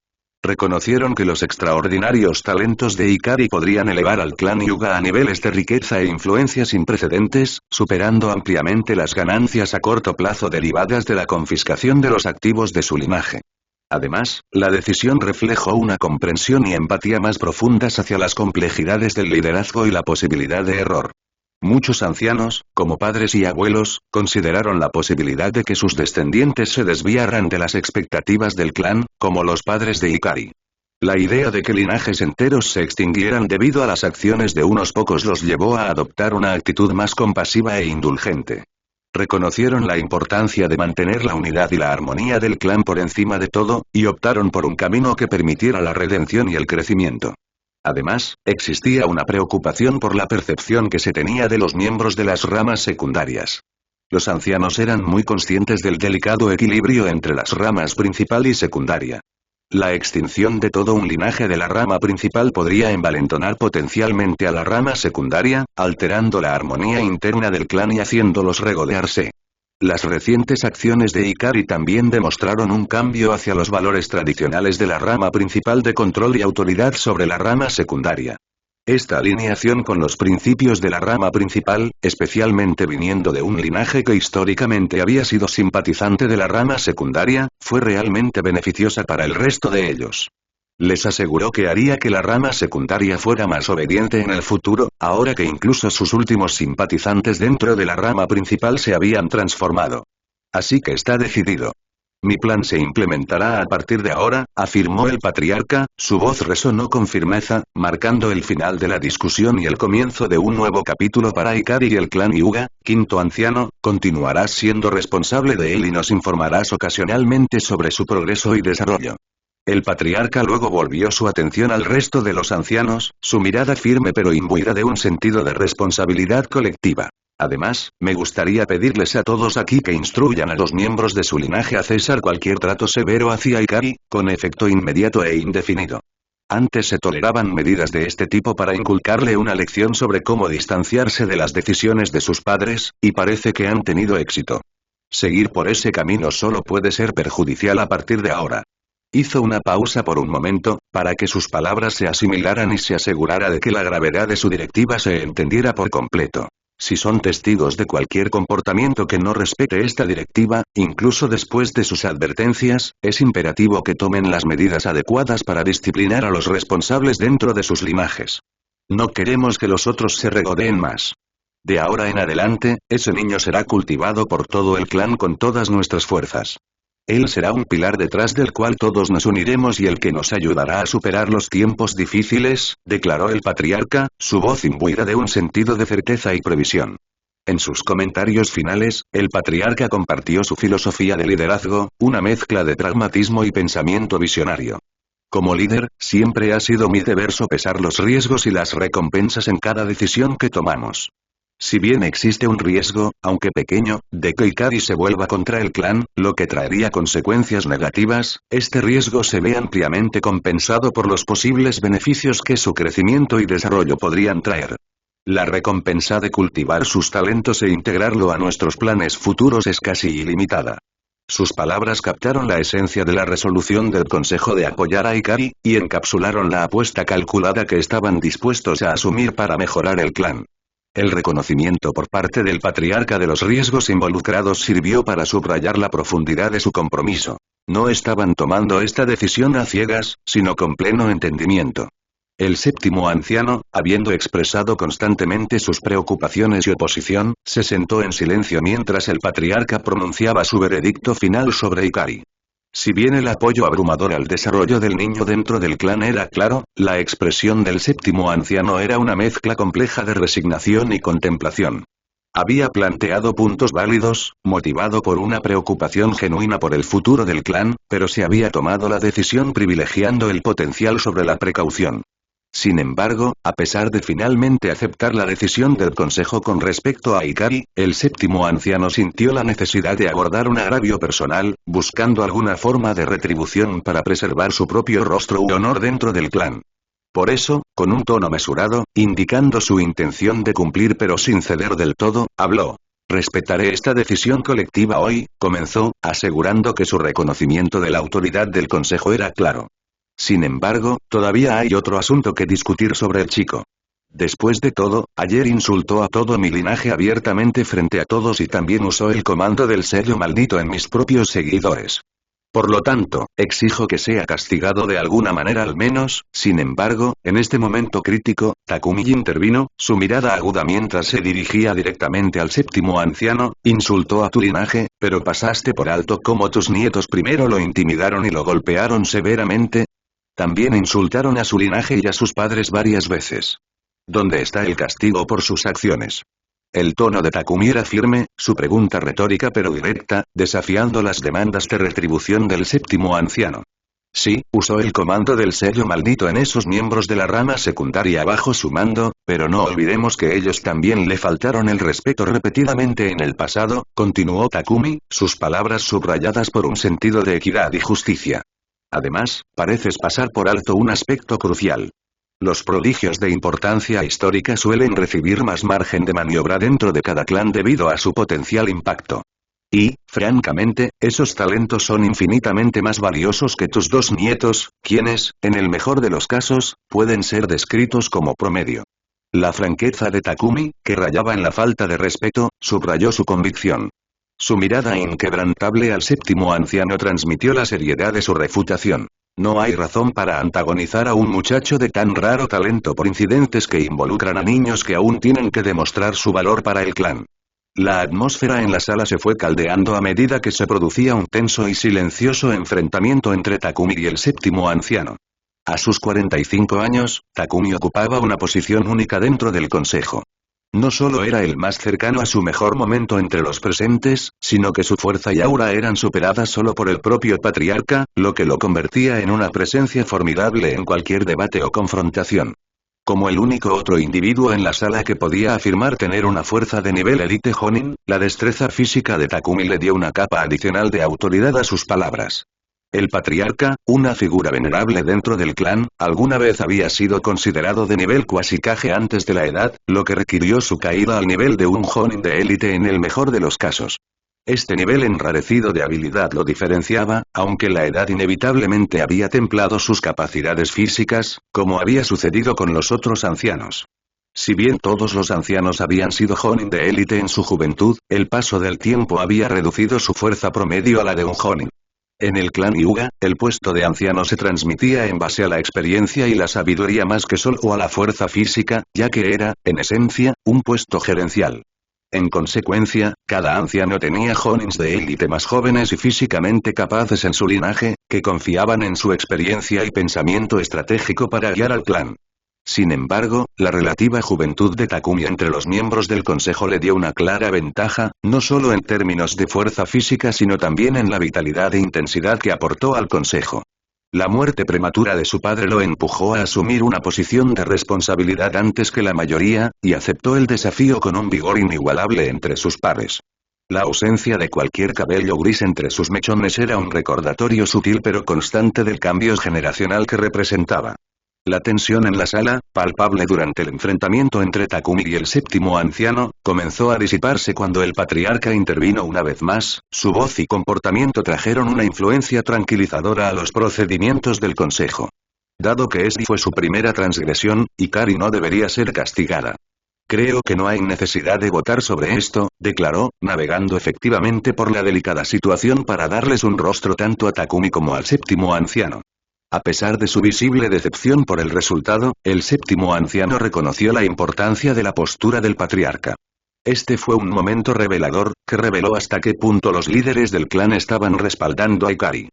Reconocieron que los extraordinarios talentos de Ikari podrían elevar al clan Hyuga a niveles de riqueza e influencia sin precedentes, superando ampliamente las ganancias a corto plazo derivadas de la confiscación de los activos de su linaje. Además, la decisión reflejó una comprensión y empatía más profundas hacia las complejidades del liderazgo y la posibilidad de error. Muchos ancianos, como padres y abuelos, consideraron la posibilidad de que sus descendientes se desviaran de las expectativas del clan, como los padres de Ikari. La idea de que linajes enteros se extinguieran debido a las acciones de unos pocos los llevó a adoptar una actitud más compasiva e indulgente. Reconocieron la importancia de mantener la unidad y la armonía del clan por encima de todo, y optaron por un camino que permitiera la redención y el crecimiento. Además, existía una preocupación por la percepción que se tenía de los miembros de las ramas secundarias. Los ancianos eran muy conscientes del delicado equilibrio entre las ramas principal y secundaria. La extinción de todo un linaje de la rama principal podría envalentonar potencialmente a la rama secundaria, alterando la armonía interna del clan y haciéndolos regodearse. Las recientes acciones de Ikari también demostraron un cambio hacia los valores tradicionales de la rama principal de control y autoridad sobre la rama secundaria. Esta alineación con los principios de la rama principal, especialmente viniendo de un linaje que históricamente había sido simpatizante de la rama secundaria, fue realmente beneficiosa para el resto de ellos. Les aseguró que haría que la rama secundaria fuera más obediente en el futuro, ahora que incluso sus últimos simpatizantes dentro de la rama principal se habían transformado. Así que está decidido. Mi plan se implementará a partir de ahora, afirmó el patriarca, su voz resonó con firmeza, marcando el final de la discusión y el comienzo de un nuevo capítulo para Ikari y el clan Hyuga. Quinto anciano, continuarás siendo responsable de él y nos informarás ocasionalmente sobre su progreso y desarrollo. El patriarca luego volvió su atención al resto de los ancianos, su mirada firme pero imbuida de un sentido de responsabilidad colectiva. Además, me gustaría pedirles a todos aquí que instruyan a los miembros de su linaje a cesar cualquier trato severo hacia Ikari, con efecto inmediato e indefinido. Antes se toleraban medidas de este tipo para inculcarle una lección sobre cómo distanciarse de las decisiones de sus padres, y parece que han tenido éxito. Seguir por ese camino solo puede ser perjudicial a partir de ahora. Hizo una pausa por un momento, para que sus palabras se asimilaran y se asegurara de que la gravedad de su directiva se entendiera por completo. Si son testigos de cualquier comportamiento que no respete esta directiva, incluso después de sus advertencias, es imperativo que tomen las medidas adecuadas para disciplinar a los responsables dentro de sus linajes. No queremos que los otros se regodeen más. De ahora en adelante, ese niño será cultivado por todo el clan con todas nuestras fuerzas. Él será un pilar detrás del cual todos nos uniremos y el que nos ayudará a superar los tiempos difíciles, declaró el patriarca, su voz imbuida de un sentido de certeza y previsión. En sus comentarios finales, el patriarca compartió su filosofía de liderazgo, una mezcla de pragmatismo y pensamiento visionario. Como líder, siempre ha sido mi deber sopesar los riesgos y las recompensas en cada decisión que tomamos. Si bien existe un riesgo, aunque pequeño, de que Ikari se vuelva contra el clan, lo que traería consecuencias negativas, este riesgo se ve ampliamente compensado por los posibles beneficios que su crecimiento y desarrollo podrían traer. La recompensa de cultivar sus talentos e integrarlo a nuestros planes futuros es casi ilimitada. Sus palabras captaron la esencia de la resolución del Consejo de apoyar a Ikari, y encapsularon la apuesta calculada que estaban dispuestos a asumir para mejorar el clan. El reconocimiento por parte del patriarca de los riesgos involucrados sirvió para subrayar la profundidad de su compromiso. No estaban tomando esta decisión a ciegas, sino con pleno entendimiento. El séptimo anciano, habiendo expresado constantemente sus preocupaciones y oposición, se sentó en silencio mientras el patriarca pronunciaba su veredicto final sobre Ikari. Si bien el apoyo abrumador al desarrollo del niño dentro del clan era claro, la expresión del séptimo anciano era una mezcla compleja de resignación y contemplación. Había planteado puntos válidos, motivado por una preocupación genuina por el futuro del clan, pero se había tomado la decisión privilegiando el potencial sobre la precaución. Sin embargo, a pesar de finalmente aceptar la decisión del consejo con respecto a Ikari, el séptimo anciano sintió la necesidad de abordar un agravio personal, buscando alguna forma de retribución para preservar su propio rostro u honor dentro del clan. Por eso, con un tono mesurado, indicando su intención de cumplir pero sin ceder del todo, habló. Respetaré esta decisión colectiva hoy, comenzó, asegurando que su reconocimiento de la autoridad del consejo era claro. Sin embargo, todavía hay otro asunto que discutir sobre el chico. Después de todo, ayer insultó a todo mi linaje abiertamente frente a todos y también usó el comando del sello maldito en mis propios seguidores. Por lo tanto, exijo que sea castigado de alguna manera al menos. Sin embargo, en este momento crítico, Takumi intervino, su mirada aguda mientras se dirigía directamente al séptimo anciano, insultó a tu linaje, pero pasaste por alto cómo tus nietos primero lo intimidaron y lo golpearon severamente. También insultaron a su linaje y a sus padres varias veces. ¿Dónde está el castigo por sus acciones? El tono de Takumi era firme, su pregunta retórica pero directa, desafiando las demandas de retribución del séptimo anciano. Sí, usó el comando del sello maldito en esos miembros de la rama secundaria bajo su mando, pero no olvidemos que ellos también le faltaron el respeto repetidamente en el pasado, continuó Takumi, sus palabras subrayadas por un sentido de equidad y justicia. Además, pareces pasar por alto un aspecto crucial. Los prodigios de importancia histórica suelen recibir más margen de maniobra dentro de cada clan debido a su potencial impacto. Y, francamente, esos talentos son infinitamente más valiosos que tus dos nietos, quienes, en el mejor de los casos, pueden ser descritos como promedio. La franqueza de Takumi, que rayaba en la falta de respeto, subrayó su convicción. Su mirada inquebrantable al séptimo anciano transmitió la seriedad de su refutación. No hay razón para antagonizar a un muchacho de tan raro talento por incidentes que involucran a niños que aún tienen que demostrar su valor para el clan. La atmósfera en la sala se fue caldeando a medida que se producía un tenso y silencioso enfrentamiento entre Takumi y el séptimo anciano. A sus 45 años, Takumi ocupaba una posición única dentro del consejo. No solo era el más cercano a su mejor momento entre los presentes, sino que su fuerza y aura eran superadas solo por el propio patriarca, lo que lo convertía en una presencia formidable en cualquier debate o confrontación. Como el único otro individuo en la sala que podía afirmar tener una fuerza de nivel Elite Jonin, la destreza física de Takumi le dio una capa adicional de autoridad a sus palabras. El patriarca, una figura venerable dentro del clan, alguna vez había sido considerado de nivel cuasi Kage antes de la edad, lo que requirió su caída al nivel de un Jonin de élite en el mejor de los casos. Este nivel enrarecido de habilidad lo diferenciaba, aunque la edad inevitablemente había templado sus capacidades físicas, como había sucedido con los otros ancianos. Si bien todos los ancianos habían sido Jonin de élite en su juventud, el paso del tiempo había reducido su fuerza promedio a la de un Jonin. En el clan Hyuga, el puesto de anciano se transmitía en base a la experiencia y la sabiduría más que solo a la fuerza física, ya que era, en esencia, un puesto gerencial. En consecuencia, cada anciano tenía Jonins de élite más jóvenes y físicamente capaces en su linaje, que confiaban en su experiencia y pensamiento estratégico para guiar al clan. Sin embargo, la relativa juventud de Takumi entre los miembros del consejo le dio una clara ventaja, no solo en términos de fuerza física sino también en la vitalidad e intensidad que aportó al consejo. La muerte prematura de su padre lo empujó a asumir una posición de responsabilidad antes que la mayoría, y aceptó el desafío con un vigor inigualable entre sus pares. La ausencia de cualquier cabello gris entre sus mechones era un recordatorio sutil pero constante del cambio generacional que representaba. La tensión en la sala, palpable durante el enfrentamiento entre Takumi y el séptimo anciano, comenzó a disiparse cuando el patriarca intervino una vez más. Su voz y comportamiento trajeron una influencia tranquilizadora a los procedimientos del consejo. Dado que esta fue su primera transgresión, Ikari no debería ser castigada. Creo que no hay necesidad de votar sobre esto, declaró, navegando efectivamente por la delicada situación para darles un rostro tanto a Takumi como al séptimo anciano. A pesar de su visible decepción por el resultado, el séptimo anciano reconoció la importancia de la postura del patriarca. Este fue un momento revelador, que reveló hasta qué punto los líderes del clan estaban respaldando a Ikari.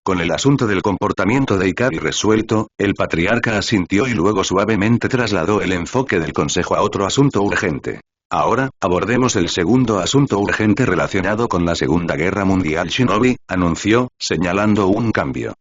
Con el asunto del comportamiento de Ikari resuelto, el patriarca asintió y luego suavemente trasladó el enfoque del consejo a otro asunto urgente. Ahora, abordemos el segundo asunto urgente relacionado con la Segunda Guerra Mundial Shinobi, anunció, señalando un cambio.